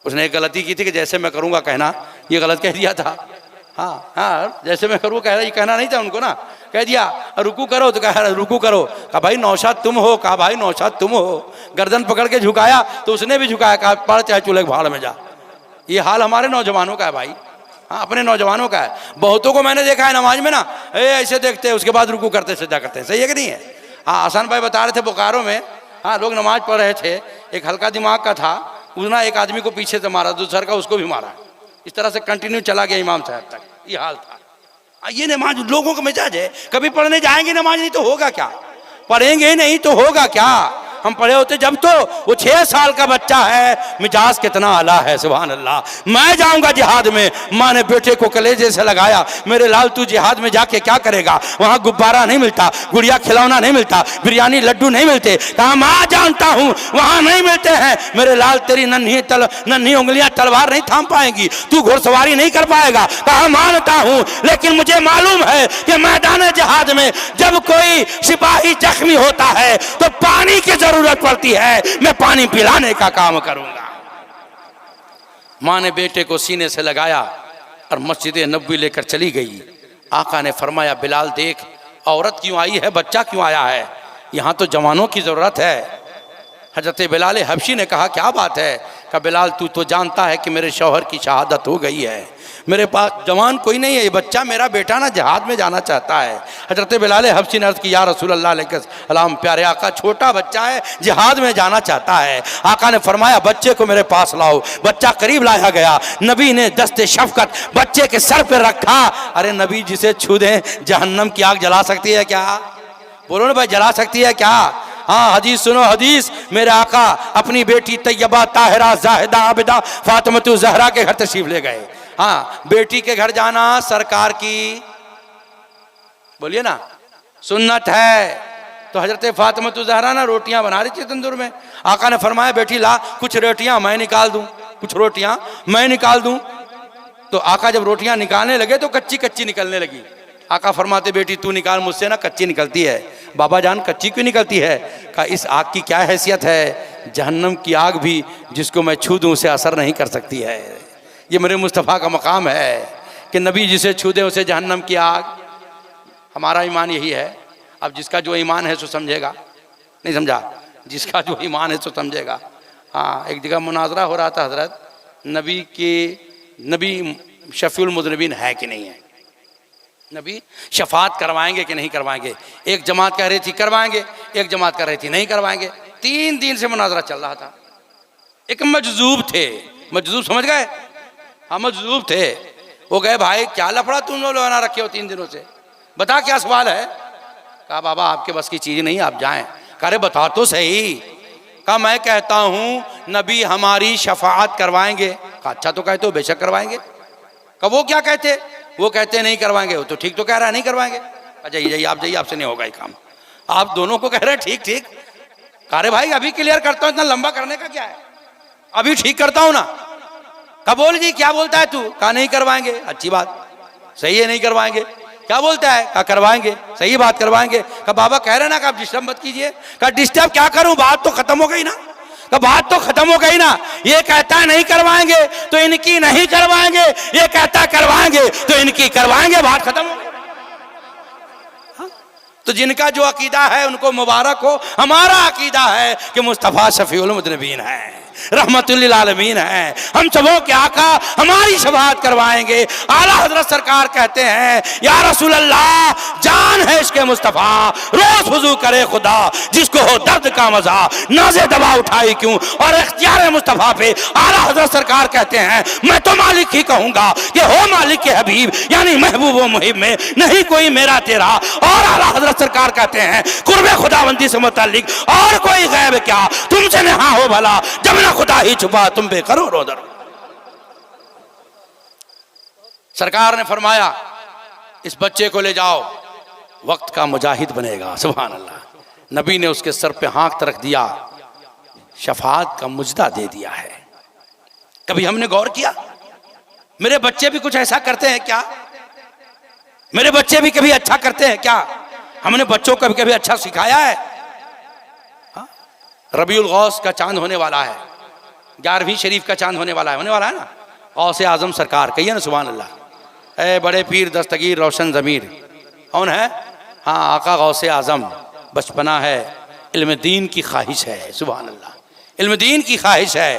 उसने एक गलती की थी कि जैसे मैं करूँगा कहना, ये गलत कह दिया था। हाँ हाँ जैसे मैं करूँ कह रहा, ये कहना नहीं था उनको ना, कह दिया रुकू करो, तो कह रहा रुकू करो। कहा भाई नौशाद तुम हो, कहा भाई नौशाद तुम हो। गर्दन पकड़ के झुकाया तो उसने भी झुकाया, कहा पढ़ चाहे चूल्हे भाड़ में जा। ये हाल हमारे नौजवानों का है भाई, हाँ अपने नौजवानों का है। बहुतों को मैंने देखा है नमाज में ना ऐसे देखते हैं, उसके बाद रुकू करते सजा करते हैं, सही है कि नहीं है? हाँ आसान भाई बता रहे थे बोकारो में, हाँ लोग नमाज पढ़ रहे थे, एक हल्का दिमाग का था, उसने एक आदमी को पीछे से मारा, दूसरा का उसको भी मारा। इस तरह से कंटिन्यू चला गया इमाम साहब तक, ये हाल था। ये नमाज लोगों का मिजाज है, कभी पढ़ने जाएंगे नमाज नहीं तो होगा क्या, पढ़ेंगे नहीं तो होगा क्या। हम पढ़े होते जब तो वो 6 साल का बच्चा है, मिजाज कितना आला है, सुभान अल्लाह। मैं जाऊंगा जिहाद में, माँ ने बेटे को कलेजे से लगाया, मेरे लाल तू जिहाद में जाके क्या करेगा, वहाँ गुब्बारा नहीं मिलता, गुड़िया खिलौना नहीं मिलता, बिरयानी लड्डू नहीं मिलते। कहा माँ जानता हूँ वहाँ नहीं मिलते हैं मेरे लाल, तेरी नन्ही उंगलियां तलवार नहीं थाम पाएंगी, तू घुड़सवारी नहीं कर पाएगा। कहा मानता हूँ, लेकिन मुझे मालूम है कि मैदान जिहाद में जब कोई सिपाही जख्मी होता है तो पानी की जरूरत पड़ती है, मैं पानी पिलाने का काम करूंगा। माँ ने बेटे को सीने से लगाया और मस्जिद नबवी लेकर चली गई। आका ने फरमाया बिलाल देख औरत क्यों आई है, बच्चा क्यों आया है, यहाँ तो जवानों की जरूरत है। हजरत बिलाल हबशी ने कहा क्या बात है? कहा बिलाल तू तो जानता है कि मेरे शौहर की शहादत हो गई है, मेरे पास जवान कोई नहीं है, ये बच्चा मेरा बेटा ना जिहाद में जाना चाहता है। हजरत बिलाल हबशी ने अर्ज़ की या रसूल अल्लाह अलैहिस्सलाम, प्यारे आका छोटा बच्चा है जिहाद में जाना चाहता है। आका ने फरमाया बच्चे को मेरे पास लाओ। बच्चा करीब लाया गया, नबी ने दस्ते शफकत बच्चे के सर पर रखा। अरे नबी जिसे छू दे जहन्नम की आग जला सकती है क्या? बोलो ना भाई, जला सकती है क्या? हाँ हदीस सुनो हदीस, मेरे आका अपनी बेटी तैयबा ताहिरा जाहिदा आबिदा फातिमतु ज़हरा के घर तशरीफ ले गए। हाँ बेटी के घर जाना सरकार की बोलिए ना सुन्नत है। तो हजरत फातिमतु ज़हरा ना रोटियां बना रही थी तंदूर में। आका ने फरमाया बेटी ला कुछ रोटियां मैं निकाल दूं, कुछ रोटियां मैं निकाल दूं। तो आका जब रोटियां निकालने लगे तो कच्ची कच्ची निकलने लगी। आका फरमाते बेटी तू निकाल, मुझसे ना कच्ची निकलती है। बाबा जान कच्ची क्यों निकलती है? कहा इस आग की क्या हैसियत है, जहन्नम की आग भी जिसको मैं छू दूं उसे असर नहीं कर सकती है। ये मेरे मुस्तफ़ा का मकाम है कि नबी जिसे छू दे उसे जहन्नम की आग। हमारा ईमान यही है। अब जिसका जो ईमान है सो समझेगा, नहीं समझा, जिसका जो ईमान है सो समझेगा। हाँ एक जगह मुनाजरा हो रहा था हजरत, नबी शफीउल मुज़निबीन है कि नहीं है, नबी शफात करवाएंगे कि नहीं करवाएंगे। एक जमात कह रही थी करवाएंगे, एक जमात कह रही थी नहीं करवाएंगे। 3 दिन से मुनाजरा चल रहा था। एक मजजूब थे, मजजूब समझ गए, हाँ मजजूब थे। वो गए भाई क्या लफड़ा तुम लोग बना रखे हो 3 दिनों से, बता क्या सवाल है। कहा बाबा आपके बस की चीज़ नहीं, आप जाएं। कह रहे बता तो सही। कहा मैं कहता हूँ नबी हमारी शफाअत करवाएंगे। कहा अच्छा तो कहते हो, बेशक करवाएंगे। कहा वो क्या कहते, वो कहते नहीं करवाएंगे। वो तो ठीक तो कह रहा है नहीं करवाएंगे। जाइए जाइए आप जाइए, आपसे नहीं होगा ये काम। आप दोनों को कह रहे हैं ठीक ठीक। कह रहे भाई अभी क्लियर करता हूँ, इतना लंबा करने का क्या है, अभी ठीक करता हूँ ना। कहा बोल जी क्या बोलता है तू। कहा नहीं करवाएंगे। अच्छी बात, सही है नहीं करवाएंगे। क्या बोलता है। कहा करवाएंगे, सही बात करवाएंगे। कहा बाबा कह रहे ना कि आप डिस्टर्ब मत कीजिए। कहा डिस्टर्ब क्या करूं, बात तो खत्म हो गई ना। कहा बात तो खत्म हो गई ना, ये कहता है नहीं करवाएंगे तो इनकी नहीं करवाएंगे, ये कहता है करवाएंगे तो इनकी करवाएंगे, बात खत्म हो गई। तो जिनका जो अकीदा है उनको मुबारक हो। हमारा अकीदा है कि मुस्तफ़ा शफीउल मुज़निबीन है, रहमतुल लिल आलमीन है, हम सबों के आका हमारी शफाअत करवाएंगे। आला हजरत सरकार कहते हैं या रसूल अल्लाह जान है इसके मुस्तफ़ा, रोज वुज़ू करे खुदा जिसको हो दर्द का मजा, नाज़े दवा उठाई क्यों और इख्तियार मुस्तफ़ा पे। आला हजरत सरकार कहते हैं मैं तो मालिक ही कहूँगा कि हो मालिक के हबीब, यानी महबूब व मुहिब में नहीं कोई मेरा तेरा। और आला हजरत सरकार कहते हैं कुर्बे खुदाबंदी से मुताल्लिक और कोई गैब क्या तुमसे नहा हो भला, जब ना खुदा ही छुपा तुम पे करो रोदर। सरकार ने फरमाया इस बच्चे को ले जाओ, वक्त का मुजाहिद बनेगा। सुभान अल्लाह। नबी ने उसके सर पे हाथ रख दिया, शफाअत का मुजदा दे दिया है। कभी हमने गौर किया मेरे बच्चे भी कुछ ऐसा करते हैं क्या, मेरे बच्चे भी कभी अच्छा करते हैं क्या, हमने बच्चों को कभी अच्छा सिखाया है। रबीउल गौस का चांद होने वाला है, 11वीं शरीफ का चांद होने वाला है ना। गौसे आजम सरकार कहिए ना सुभान अल्लाह। ए बड़े पीर दस्तगीर रोशन ज़मीर कौन है, हाँ आका गौसे आजम। बचपना है, इल्म दीन की ख्वाहिश है, सुभान अल्लाह, इल्म दीन की ख्वाहिश है।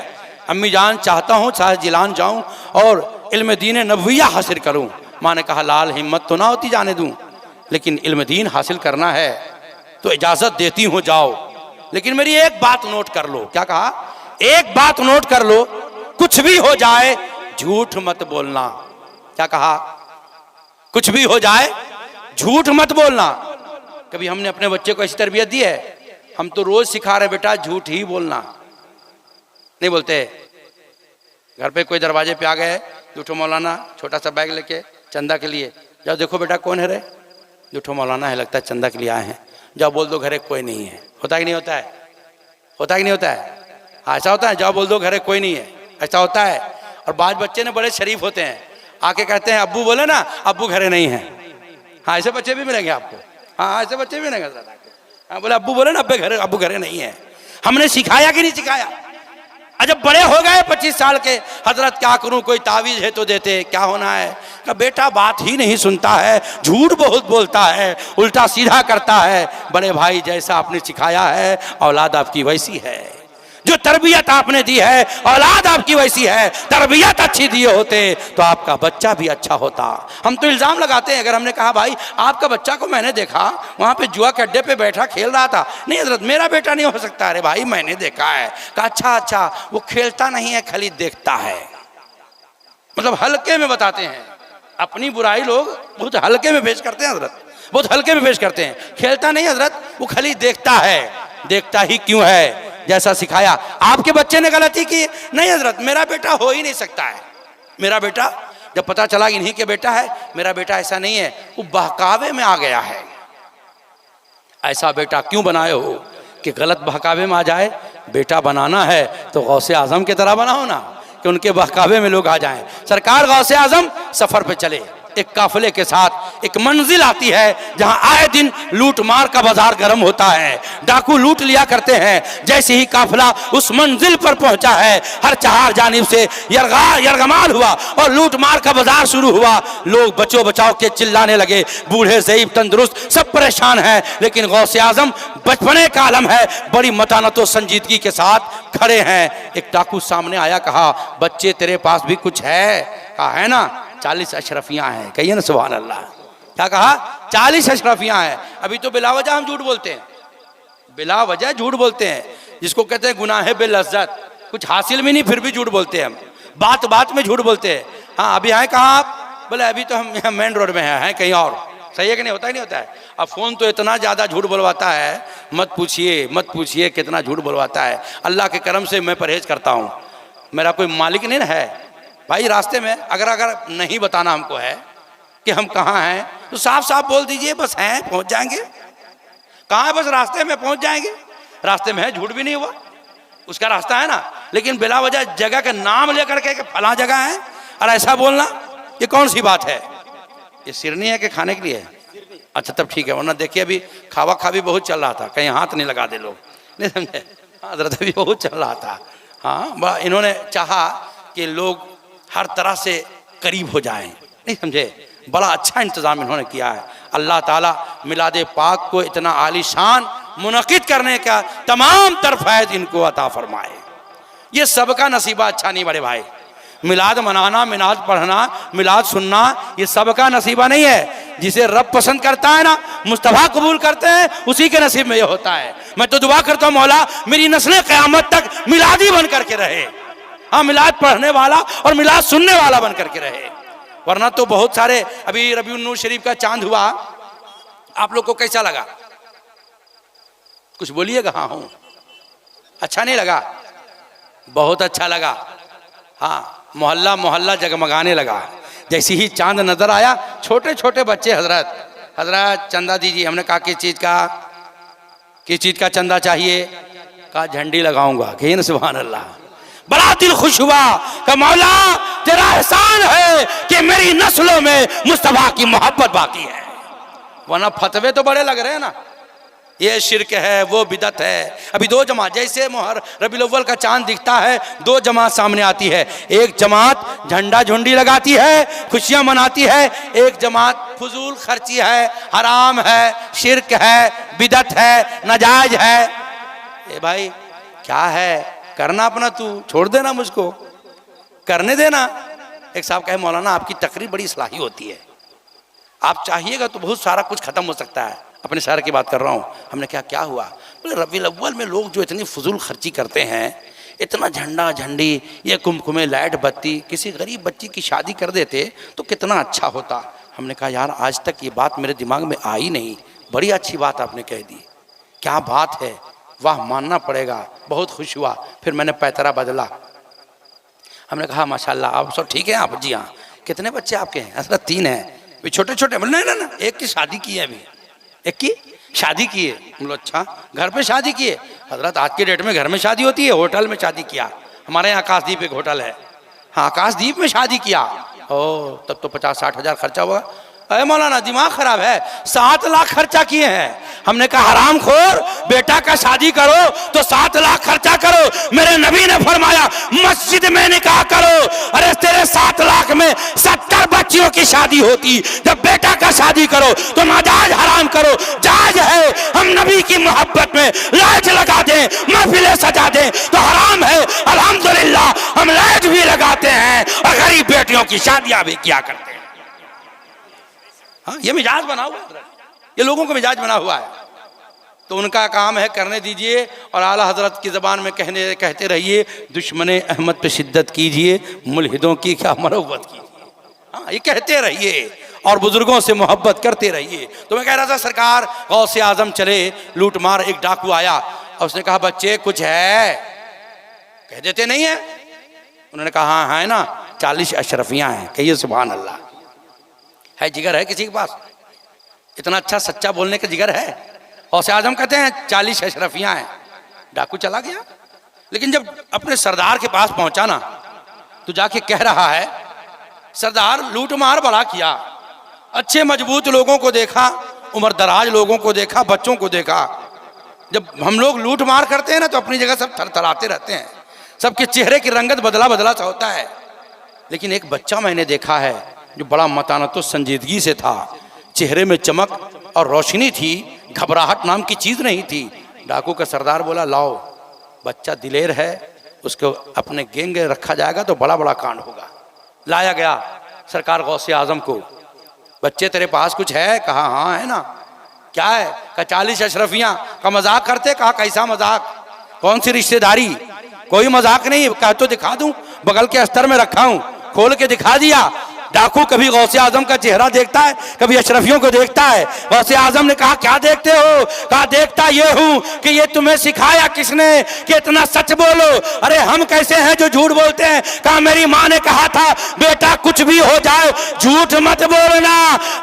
अम्मी जान चाहता हूँ चाहे जिलान जाऊँ और इल्म दीन नबविया हासिल करूँ। माँ ने कहा लाल हिम्मत तो ना होती जाने दूँ, लेकिन इल्म दीन हासिल करना है तो इजाज़त देती हूँ जाओ, लेकिन मेरी एक बात नोट कर लो। क्या कहा, एक बात नोट कर लो, कुछ भी हो जाए झूठ मत बोलना। क्या कहा, कुछ भी हो जाए झूठ मत बोलना। कभी हमने अपने बच्चे को ऐसी तरबियत दी है? हम तो रोज सिखा रहे बेटा झूठ ही बोलना, नहीं बोलते। घर पे कोई दरवाजे पे आ गए, झूठो मौलाना छोटा सा बैग लेके चंदा के लिए, जाओ देखो बेटा कौन है रे, झूठो मौलाना है लगता है चंदा के लिए आए हैं, जाओ बोल दो घरे कोई नहीं है। होता कि नहीं होता है, होता कि नहीं होता है, ऐसा होता है, जाओ बोल दो घरे कोई नहीं है, ऐसा होता है। और बाद बच्चे ने बड़े शरीफ होते हैं, आके कहते हैं अब्बू बोले ना अब्बू घरे नहीं है। हाँ ऐसे बच्चे भी मिलेंगे आपको, हाँ ऐसे बच्चे भी मिलेंगे। हाँ बोले अब्बू बोले ना अब्बू घरे नहीं है। हमने सिखाया कि नहीं सिखाया? जब बड़े हो गए 25 साल के, हजरत क्या करूं कोई तावीज़ है तो देते, क्या होना है? का बेटा बात ही नहीं सुनता है, झूठ बहुत बोलता है, उल्टा सीधा करता है। बड़े भाई जैसा आपने सिखाया है औलाद आपकी वैसी है, जो तरबियत आपने दी है औलाद आपकी वैसी है। तरबियत अच्छी दिए होते तो आपका बच्चा भी अच्छा होता। हम तो इल्ज़ाम लगाते हैं, अगर हमने कहा भाई आपका बच्चा को मैंने देखा वहाँ पे जुआ के अड्डे पे बैठा खेल रहा था, नहीं हजरत मेरा बेटा नहीं हो सकता। अरे भाई मैंने देखा है। कहा अच्छा अच्छा, वो खेलता नहीं है खाली देखता है। मतलब हल्के में बताते हैं, अपनी बुराई लोग बहुत हल्के में पेश करते हैं हजरत, बहुत हल्के में पेश करते हैं। खेलता नहीं हजरत, वो खाली देखता है। देखता ही क्यों है? जैसा सिखाया। आपके बच्चे ने गलती की? नहीं हजरत मेरा बेटा हो ही नहीं सकता है। मेरा बेटा जब पता चला इन्हीं के बेटा है, मेरा बेटा ऐसा नहीं है, वो बहकावे में आ गया है। ऐसा बेटा क्यों बनाए हो कि गलत बहकावे में आ जाए? बेटा बनाना है तो गौसे आजम की तरह बनाओ ना, कि उनके बहकावे में लोग आ जाएं। सरकार गौसे आजम सफर पे चले, एक काफिले के साथ एक मंजिल आती है जहां आए दिन लूट मार का बाजार गर्म होता है, डाकू लूट लिया करते हैं। जैसे ही काफिला उस मंजिल पर पहुंचा है, हर चार जानिब से यरगमाल हुआ और लूट मार का बाजार शुरू हुआ। लोग बचो बचाओ के चिल्लाने लगे, बूढ़े ज़ईफ तंदुरुस्त सब परेशान हैं, लेकिन गौसे आजम बचपने का आलम है, बड़ी मतानत और संजीदगी के साथ खड़े हैं। एक डाकू सामने आया, कहा बच्चे तेरे पास भी कुछ है? कहा है ना। 40 अशरफियाँ हैं। कहिए ना सुभान अल्लाह। क्या कहा? 40 अशरफियाँ हैं। अभी तो बिला वजह हम झूठ बोलते हैं, बिला वजह झूठ बोलते हैं, जिसको कहते हैं गुनाह बेलज्जत। कुछ हासिल भी नहीं फिर भी झूठ बोलते हैं हम, बात बात में झूठ बोलते हैं। हाँ अभी आए कहाँ आप? बोले अभी तो हम यहाँ मेन रोड में हैं कहीं और। सही है कि नहीं? होता ही नहीं होता है। अब फ़ोन तो इतना ज़्यादा झूठ बुलवाता है, मत पूछिए कितना झूठ बुलवाता है। अल्लाह के करम से मैं परहेज करता हूँ, मेरा कोई मालिक नहीं है भाई। रास्ते में अगर नहीं बताना हमको है कि हम कहाँ हैं तो साफ साफ बोल दीजिए, बस हैं पहुँच जाएंगे। कहाँ है? बस रास्ते में पहुँच जाएंगे। रास्ते में है, झूठ भी नहीं हुआ, उसका रास्ता है ना। लेकिन बिला वजह जगह का नाम लेकर के फला जगह है और ऐसा बोलना, ये कौन सी बात है? ये सिरनी है कि खाने के लिए है? अच्छा तब ठीक है, वरना देखिए अभी खावा खावी बहुत चल रहा था, कहीं हाथ नहीं लगा दे लोग, नहीं समझे? हजरत अभी बहुत चल रहा था। हाँ बड़ा इन्होंने चाहा कि लोग हर तरह से करीब हो जाएं, नहीं समझे? बड़ा अच्छा इंतज़ाम इन्होंने किया है। अल्लाह ताला मिलाद पाक को इतना आलीशान मुनक़िद करने का तमाम तर फैज़ इनको अता फरमाए। ये सबका नसीबा अच्छा नहीं बड़े भाई। मिलाद मनाना, मिलाद पढ़ना, मिलाद सुनना, ये सबका नसीबा नहीं है। जिसे रब पसंद करता है ना, मुस्तफ़ा कबूल करते हैं, उसी के नसीब में ये होता है। मैं तो दुआ करता हूँ मौला मेरी नस्लें क़यामत तक मिलादी बन करके रहे। हाँ मिलाद पढ़ने वाला और मिलाद सुनने वाला बन करके रहे। वरना तो बहुत सारे, अभी रबीउन नूर शरीफ का चांद हुआ, आप लोग को कैसा लगा? कुछ बोलिएगा। हाँ हूँ, अच्छा नहीं लगा? बहुत अच्छा लगा। हाँ मोहल्ला मोहल्ला जगमगाने लगा। जैसे ही चांद नजर आया, छोटे छोटे बच्चे हजरत चंदा दीजिए। हमने कहा किस चीज़ का चंदा चाहिए? कहा झंडी लगाऊंगा। कहिए ना सुभान अल्लाह। बड़ा दिल खुश हुआ कि मौला तेरा एहसान है कि मेरी नस्लों में मुस्तफा की मोहब्बत बाकी है। वरना फतवे तो बड़े लग रहे हैं ना, ये शिरक है, वो बिदत है। अभी दो जमात, जैसे मुहर्रम रबीउल अव्वल का चांद दिखता है, दो जमात सामने आती है। एक जमात झंडा झुंडी लगाती है, खुशियां मनाती है। एक जमात फजूल खर्ची है, हराम है, शिरक है, बिदत है, नाजायज है। ए भाई क्या है? करना अपना, तू छोड़ देना, मुझको करने देना। एक साहब कहे मौलाना आपकी तकरीर बड़ी इस्लाही होती है, आप चाहिएगा तो बहुत सारा कुछ खत्म हो सकता है। अपने शहर की बात कर रहा हूँ। हमने क्या हुआ? बोले रबीउल अव्वल में लोग जो इतनी फजूल खर्ची करते हैं, इतना झंडा झंडी, ये कुमकुमे, लाइट बत्ती, किसी गरीब बच्ची की शादी कर देते तो कितना अच्छा होता। हमने कहा यार आज तक ये बात मेरे दिमाग में आई नहीं, बड़ी अच्छी बात आपने कह दी। क्या बात है, वाह मानना पड़ेगा। बहुत खुश हुआ। फिर मैंने पैतरा बदला। हमने कहा माशाल्लाह आप सब ठीक है? आप जी हाँ। कितने बच्चे आपके हैं? असल 3 हैं। छोटे छोटे? बोले ना, एक की शादी की है, अभी एक की शादी की है। हम लोग अच्छा, घर पे शादी की है? हजरत आज के डेट में घर में शादी होती है? होटल में शादी किया। हमारे यहाँ आकाशदीप एक होटल है, हाँ आकाशदीप में शादी किया। ओ तब तो 50-60 हज़ार खर्चा हुआ। अरे मौलाना दिमाग खराब है, 7 लाख खर्चा किए हैं। हमने कहा हराम खोर, बेटा का शादी करो तो 7 लाख खर्चा करो। मेरे नबी ने फरमाया मस्जिद में निकाह करो। अरे तेरे 7 लाख में 70 बच्चियों की शादी होती। जब बेटा का शादी करो तो नाजायज हराम करो। जायज है हम नबी की मोहब्बत में लाइट लगा दें, महफिलें सजा दें तो हराम है अल्हम्दुलिल्लाह हम लाइट भी लगाते हैं और गरीब बेटियों की शादियां भी किया करते हैं। हाँ ये मिजाज बना हुआ है, ये लोगों का मिजाज बना हुआ है। तो उनका काम है करने दीजिए और आला हजरत की ज़बान में कहते रहिए दुश्मने अहमद पे शिद्दत कीजिए, मुल्हिदों की क्या मरवत कीजिए। हाँ ये कहते रहिए और बुजुर्गों से मोहब्बत करते रहिए। तो मैं कह रहा था सरकार गौसे आजम चले, लूट मार, एक डाकू आया और उसने कहा बच्चे कुछ है? कह देते नहीं है? उन्होंने कहा हाँ है ना, 40 अशरफियाँ हैं। कहिए सुभान अल्लाह। है जिगर है किसी के पास? इतना अच्छा सच्चा बोलने का जिगर है? गौसे आजम कहते हैं 40 अशरफियाँ हैं। डाकू चला गया, लेकिन जब अपने सरदार के पास पहुंचा ना तो जाके कह रहा है सरदार लूट मार बड़ा किया, अच्छे मजबूत लोगों को देखा, उम्र दराज लोगों को देखा, बच्चों को देखा। जब हम लोग लूट मार करते हैं ना तो अपनी जगह सब थरथराते रहते हैं, सबके चेहरे की रंगत बदला बदला सा होता है। लेकिन एक बच्चा मैंने देखा है जो बड़ा मतानत और संजीदगी से था, चेहरे में चमक और रोशनी थी, घबराहट नाम की चीज़ नहीं थी। डाकू का सरदार बोला लाओ, बच्चा दिलेर है, उसको अपने गैंग रखा जाएगा तो बड़ा बड़ा कांड होगा। लाया गया, सरकार गौसे आजम को, बच्चे तेरे पास कुछ है? कहा हाँ है ना। क्या है? कहा 40 अशरफियां। का मजाक करते? कहा कैसा मजाक, कौन सी रिश्तेदारी, कोई मजाक नहीं। कहा तो दिखा दूं, बगल के अस्तर में रखा हूं, खोल के दिखा दिया। डाकू कभी गौसे आजम का चेहरा देखता है, कभी अशरफियों को देखता है। गौसे आजम ने कहा क्या देखते हो? कहा देखता ये हूं कि ये तुम्हें सिखाया किसने कि इतना सच बोलो। अरे हम कैसे हैं जो झूठ बोलते हैं? कहा मेरी माँ ने कहा था बेटा कुछ भी हो जाए झूठ मत बोलना,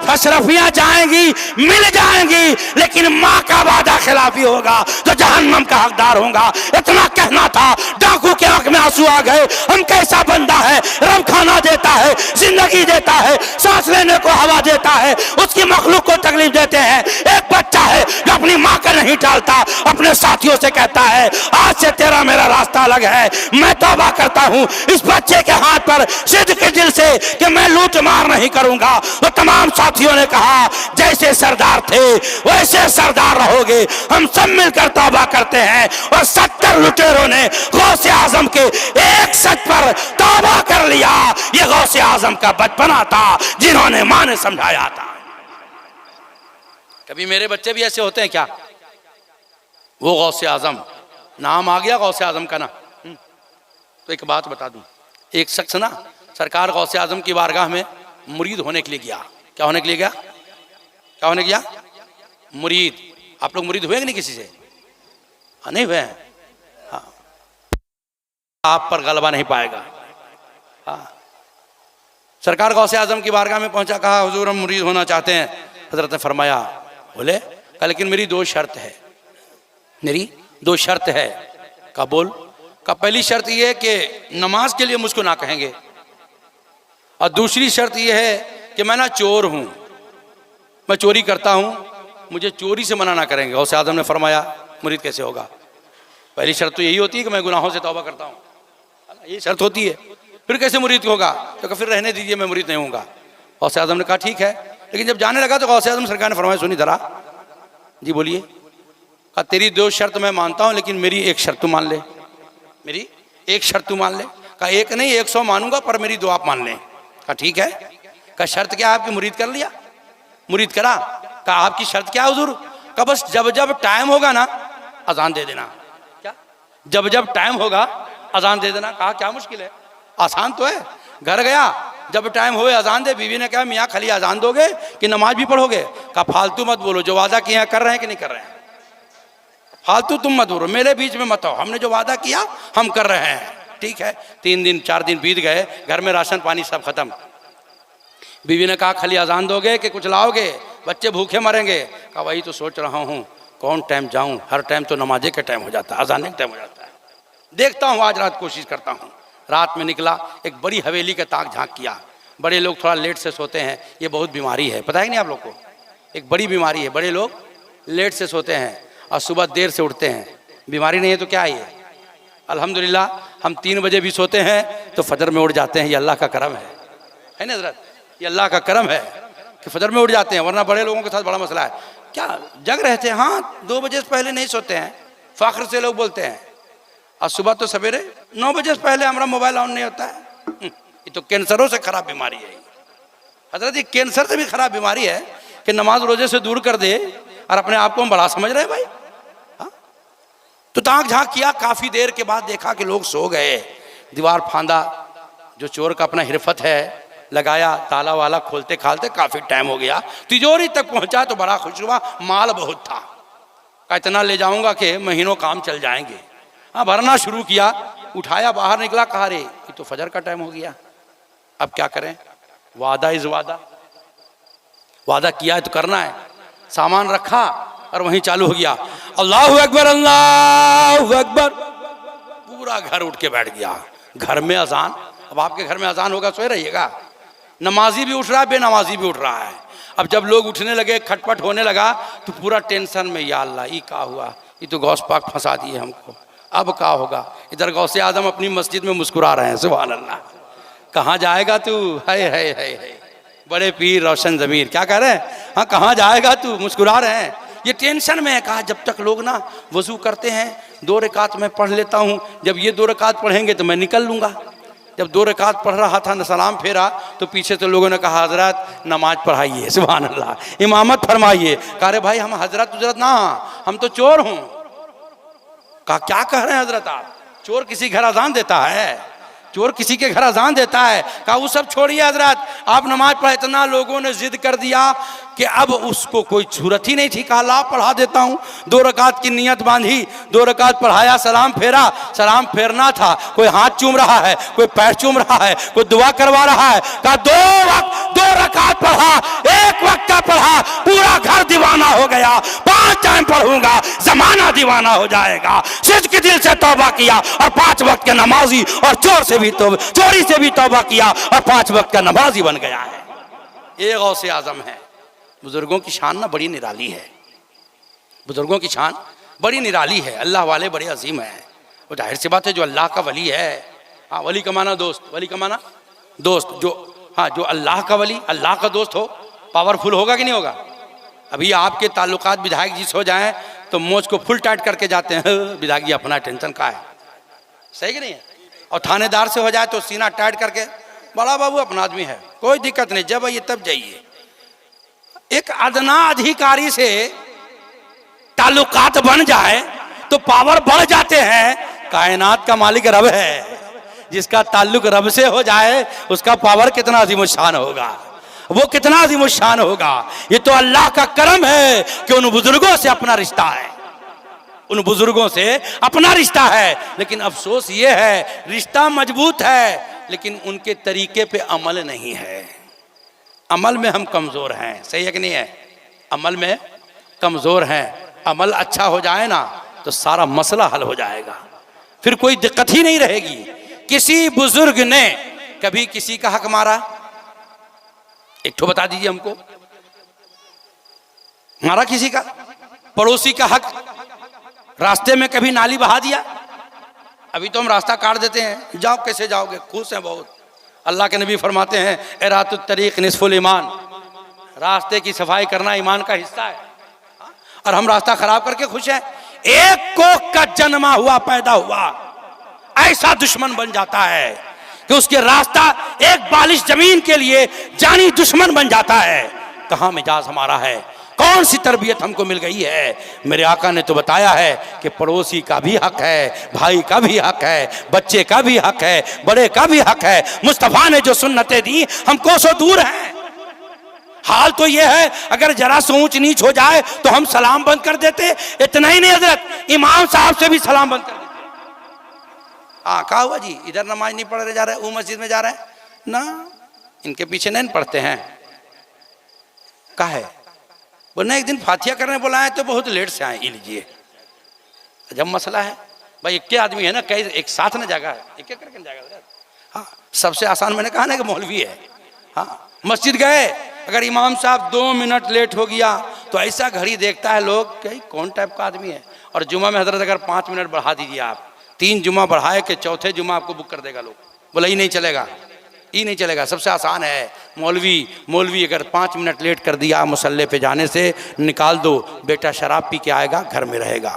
अशरफियां जाएंगी मिल जाएंगी, लेकिन माँ का वादा खिलाफी होगा तो जहन्नम का हकदार होगा। इतना कहना था, डाकू के आंख में आंसू आ गए। हम कैसा बंदा है, रब खाना देता है, जिंदगी देता है, सांस लेने को हवा देता है, उसकी मखलूक को तकलीफ देते हैं। एक बच्चा है जो अपनी माँ का नहीं टालता, अपने साथियों से कहता है आज से तेरा मेरा रास्ता अलग है। मैं तौबा करता हूं इस बच्चे के हाथ पर सिद्ध के दिल से कि मैं लूट मार नहीं करूंगा। तो तमाम साथियों ने कहा जैसे सरदार थे वैसे सरदार रहोगे। हम सब मिलकर तौबा करते हैं और 70 लुटेरों ने गौसे आजम के एक सच पर तौबा कर लिया। ये गौसे आजम का बचपना था जिन्होंने मां ने समझाया था। कभी मेरे बच्चे भी ऐसे होते हैं क्या? वो गौसे आजम, नाम आ गया गौसे आजम का ना। तो एक बात बता दूं, एक शख्स ना सरकार गौसे आजम की बारगाह में मुरीद होने के लिए गया। क्या होने के लिए गया? क्या होने गया? मुरीद। आप लोग मुरीद हुए कि नहीं किसी से? हाँ नहीं हुए? हाँ, आप पर गलबा नहीं पाएगा। हाँ, सरकार गौसे आजम की बारगाह में पहुंचा, कहा हुजूर हम मुरीद होना चाहते हैं। हजरत ने फरमाया, बोले कहा लेकिन मेरी 2 शर्त है, मेरी 2 शर्त है। कहा बोल। का पहली शर्त यह है कि नमाज के लिए मुझको ना कहेंगे, और दूसरी शर्त यह है कि मैं ना चोर हूं, मैं चोरी करता हूं, मुझे चोरी से मना ना करेंगे। गौसे आजम ने फरमाया मुरीद कैसे होगा? पहली शर्त तो यही होती है कि मैं गुनाहों से तौबा करता हूं, ये शर्त होती है। फिर कैसे मुरीद होगा? तो फिर रहने दीजिए, मैं मुरीद नहीं होऊंगा। गौसे आजम ने कहा ठीक है। लेकिन जब जाने लगा तो गौसे आजम सरकार ने फरमाया सुनी जरा। जी बोलिए। कहा तेरी 2 शर्त मैं मानता हूं, लेकिन मेरी एक शर्त तू मान ले, मेरी एक शर्त तू मान ले। कहा एक नहीं 100 मानूंगा, पर मेरी 2 आप मान लें। कहा ठीक है। कहा शर्त क्या? आपकी मुरीद कर लिया, मुरीद करा। कहा आपकी शर्त क्या हुजूर? कहा बस जब जब टाइम होगा ना अजान दे देना। क्या? जब जब टाइम होगा अजान दे देना। कहा क्या मुश्किल है, आसान तो है। घर गया, जब टाइम हुए अजान दे। बीवी ने कहा मियाँ खाली अजान दोगे कि नमाज भी पढ़ोगे? कहा फालतू मत बोलो, जो वादा किया कर रहे हैं कि नहीं कर रहे हैं, फालतू तुम मत बोलो, मेरे बीच में मत आओ। हमने जो वादा किया हम कर रहे हैं, ठीक है। 3 दिन 4 दिन बीत गए, घर में राशन पानी सब खत्म। बीवी ने कहा खाली अजान दोगे कि कुछ लाओगे, बच्चे भूखे मरेंगे? कहा वही तो सोच रहा हूँ, कौन टाइम जाऊँ, हर टाइम तो नमाजे का टाइम हो जाता है, अजान का टाइम हो जाता है। देखता हूँ आज रात कोशिश करता हूँ। रात में निकला, एक बड़ी हवेली का ताक झांक किया। बड़े लोग थोड़ा लेट से सोते हैं, ये बहुत बीमारी है, पता है नहीं आप लोग को? एक बड़ी बीमारी है, बड़े लोग लेट से सोते हैं और सुबह देर से उठते हैं। बीमारी नहीं है तो क्या है ये? अल्हम्दुलिल्लाह हम 3 बजे भी सोते हैं तो फजर में उठ जाते हैं, ये अल्लाह का करम है ना हज़रत? ये अल्लाह का करम है कि फजर में उठ जाते हैं, वरना बड़े लोगों के साथ बड़ा मसला है। क्या जग रहते हैं? हाँ 2 बजे से पहले नहीं सोते हैं, फ़ख्र से लोग बोलते हैं। और सुबह तो सवेरे 9 बजे से पहले हमारा मोबाइल ऑन नहीं होता है। ये तो कैंसरों से खराब बीमारी है हजरत। ये कैंसर से भी खराब बीमारी है कि नमाज रोजे से दूर कर दे और अपने आप को हम बड़ा समझ रहे हैं भाई। हाँ? तो ताक झांक किया, काफी देर के बाद देखा कि लोग सो गए। दीवार फांदा, जो चोर का अपना हिरफत है, लगाया, ताला वाला खोलते खालते काफी टाइम हो गया। तिजोरी तक पहुंचा तो बड़ा खुश हुआ, माल बहुत था। का इतना ले जाऊंगा कि महीनों काम चल जाएंगे। हाँ भरना शुरू किया, उठाया, बाहर निकला, कहा रे ये तो फजर का टाइम हो गया, अब क्या करें? वादा इज वादा, वादा किया है तो करना है। सामान रखा और वहीं चालू हो गया, अल्लाहु अकबर अल्लाहु अकबर। पूरा घर उठ के बैठ गया। घर में अजान, अब आपके घर में अजान होगा सोए रहिएगा। नमाजी भी उठ रहा है, बेनमाजी भी उठ रहा है। अब जब लोग उठने लगे, खटपट होने लगा, तो पूरा टेंशन में, या अल्लाह ये क्या हुआ, ये तो गौस पाक फंसा दिए हमको, अब क्या होगा? इधर गौसे आजम अपनी मस्जिद में मुस्कुरा रहे हैं, सुभान अल्लाह। कहाँ जाएगा तू? है बड़े पीर रोशन ज़मीर क्या कह रहे हैं? हाँ कहाँ जाएगा तू? मुस्कुरा रहे हैं। ये टेंशन में है। कहा जब तक लोग ना वजू करते हैं 2 रकात मैं पढ़ लेता हूँ, जब ये 2 रकात पढ़ेंगे तो मैं निकल लूँगा। जब 2 रकात पढ़ रहा था न सलाम फेरा तो पीछे से लोगों ने कहा हजरत नमाज पढ़ाइए, सुभान अल्लाह, इमामत फरमाइए। कहा रे भाई हम हजरत उजरत ना, हम तो चोर हूँ। कहा क्या कह रहे हैं हजरत आप, चोर किसी घर अजान देता है, चोर किसी के घर अजान देता है। कहा वो सब छोड़िए हजरत, आप नमाज पढ़ा। इतना लोगों ने जिद कर दिया कि अब उसको कोई जरूरत ही नहीं थी। कहा ला पढ़ा देता हूँ। 2 रकात की नियत बांधी, 2 रकात पढ़ाया, सलाम फेरा। सलाम फेरना था, कोई हाथ चूम रहा है, कोई पैर चूम रहा है, कोई दुआ करवा रहा है। कहा 2 रकात पढ़ा, 1 वक्त का पढ़ा, पूरा घर दीवाना हो गया। 5 टाइम पढ़ूंगा, जमाना दीवाना हो जाएगा। सिद्क के दिल से तौबा किया और 5 वक्त के नमाजी, और चोरी से भी तौबा किया और 5 वक्त का नमाजी बन गया है। ये गौसे आजम है। बुजुर्गों की शान ना बड़ी निराली है, बुजुर्गों की शान बड़ी निराली है। अल्लाह वाले बड़े अजीम है। वो जाहिर सी बात है जो अल्लाह का वली है, हाँ वली का माना दोस्त, वली का माना दोस्त, जो हाँ जो अल्लाह का वली, अल्लाह का दोस्त हो, पावरफुल होगा कि नहीं होगा। अभी आपके ताल्लुकात विधायक जी से हो जाएं तो मोच को फुल टाइट करके जाते हैं, विधायक जी अपना टेंशन का है, सही कि नहीं है। और थानेदार से हो जाए तो सीना टाइट करके, बड़ा बाबू अपना आदमी है, कोई दिक्कत नहीं, जब आइए तब जाइए। एक अदना अधिकारी से ताल्लुकात बन जाए तो पावर बढ़ जाते हैं। कायनात का मालिक रब है, जिसका ताल्लुक रब से हो जाए उसका पावर कितना अजीमुशान होगा, वो कितना अजीमुशान होगा। ये तो अल्लाह का करम है कि उन बुजुर्गों से अपना रिश्ता है, उन बुजुर्गों से अपना रिश्ता है। लेकिन अफसोस ये है रिश्ता मजबूत है लेकिन उनके तरीके पे अमल नहीं है। अमल में हम कमज़ोर हैं, सही है कि नहीं है, अमल में कमज़ोर हैं। अमल अच्छा हो जाए ना तो सारा मसला हल हो जाएगा, फिर कोई दिक्कत ही नहीं रहेगी। किसी बुजुर्ग ने कभी किसी का हक मारा, एक ठो बता दीजिए हमको, मारा किसी का, पड़ोसी का हक, रास्ते में कभी नाली बहा दिया। अभी तो हम रास्ता काट देते हैं, जाओ कैसे जाओगे, खुश हैं बहुत। अल्लाह के नबी फरमाते हैं इरातुत तरीक निस्फुल ईमान, रास्ते की सफाई करना ईमान का हिस्सा है। और हम रास्ता खराब करके खुश हैं। एक कोख का जन्मा हुआ पैदा हुआ ऐसा दुश्मन बन जाता है कि उसके रास्ता एक बालिश जमीन के लिए जानी दुश्मन बन जाता है। कहाँ मिजाज हमारा है, कौन सी तरबियत हमको मिल गई है। मेरे आका ने तो बताया है कि पड़ोसी का भी हक है, भाई का भी हक है, बच्चे का भी हक है, बड़े का भी हक है। मुस्तफा ने जो सुन्नतें दी हम कोसों दूर हैं। हाल तो ये है अगर जरा से ऊंच नीच हो जाए तो हम सलाम बंद कर देते। इतना ही नहीं हजरत, इमाम साहब से भी सलाम बंद कर देते। हाँ कहा हुआ जी इधर नमाज नहीं पढ़ रहे जा रहे, वो मस्जिद में जा रहे हैं ना, इनके पीछे नहीं पढ़ते हैं। कहा है बोलना एक दिन फातिया करने बुलाए तो बहुत लेट से आए, ये लीजिए जब मसला है भाई एक के आदमी है ना, कई एक साथ ना जागा, एक करके जाएगा। हाँ सबसे आसान मैंने कहा ना कि मौलवी है। हाँ मस्जिद गए, अगर इमाम साहब 2 मिनट लेट हो गया तो ऐसा घड़ी देखता है लोग कि कौन टाइप का आदमी है। और जुमा में हजरत अगर 5 मिनट बढ़ा दीजिए आप, 3 जुमा बढ़ाए कि चौथे जुमा आपको बुक कर देगा लोग, बोला ही नहीं चलेगा, ये नहीं चलेगा। सबसे आसान है मौलवी अगर 5 मिनट लेट कर दिया मुसल्ले पे जाने से, निकाल दो, बेटा शराब पी के आएगा घर में रहेगा,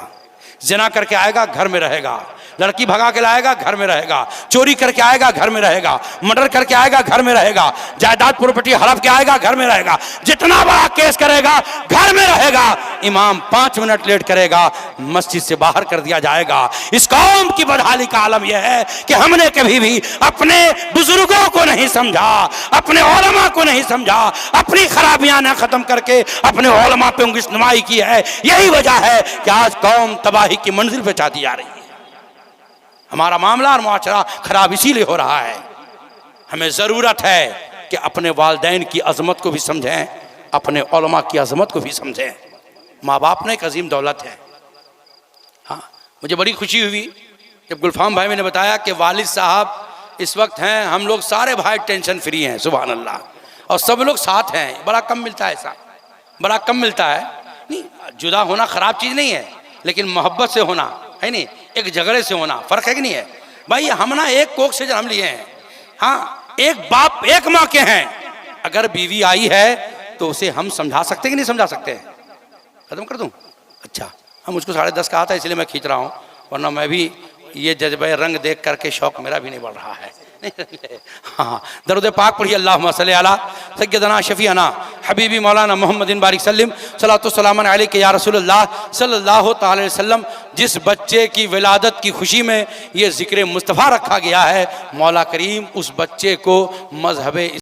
जिना करके आएगा घर में रहेगा, लड़की भगा के लाएगा घर में रहेगा, चोरी करके आएगा घर में रहेगा, मर्डर करके आएगा घर में रहेगा, जायदाद प्रॉपर्टी हड़प के आएगा घर में रहेगा, जितना बड़ा केस करेगा घर में रहेगा। इमाम 5 मिनट लेट करेगा मस्जिद से बाहर कर दिया जाएगा। इस कौम की बदहाली का आलम यह है कि हमने कभी भी अपने बुजुर्गों को नहीं समझा, अपने उलमा को नहीं समझा, अपनी खराबियां न खत्म करके अपने उलमा पे उंगली नुमाई की है। यही वजह है कि आज कौम तबाही की मंजिल पे जाती जा रही है। हमारा मामला और मुआशरा खराब इसीलिए हो रहा है। हमें ज़रूरत है कि अपने वालिदैन की अज़मत को भी समझें, अपने उलमा की अज़मत को भी समझें। माँ बाप ने एक अजीम दौलत है। हाँ मुझे बड़ी खुशी हुई जब गुलफाम भाई मैंने बताया कि वालिद साहब इस वक्त हैं, हम लोग सारे भाई टेंशन फ्री हैं, सुभान अल्लाह, और सब लोग साथ हैं। बड़ा कम मिलता है, ऐसा बड़ा कम मिलता है। नहीं जुदा होना ख़राब चीज़ नहीं है, लेकिन मोहब्बत से होना है नहीं, एक झगड़े से होना फ़र्क है कि नहीं है। भाई हम ना एक कोख से जन्म लिए हैं, हाँ एक बाप एक माँ के हैं। अगर बीवी आई है तो उसे हम समझा सकते कि नहीं समझा सकते। खत्म कर दूं? अच्छा हम मुझको 10:30 कहा था इसलिए मैं खींच रहा हूँ, वरना मैं भी ये जज्बे रंग देख करके शौक मेरा भी नहीं बढ़ रहा है। हाँ, दरूद पाक पढ़िए, अल्लाहुम्मा सल्ली अला सय्यदना शफीअना हबीबी मौलाना मोहम्मदिन बारिक सल्लिम सलातो सलामन अलैका या रसूलल्लाह सल्लल्लाहु तआला अलैहि वसल्लम। जिस बच्चे की विलादत की खुशी में ये ज़िक्र मुस्तफ़ा रखा गया है, मौला करीम उस बच्चे को मज़हब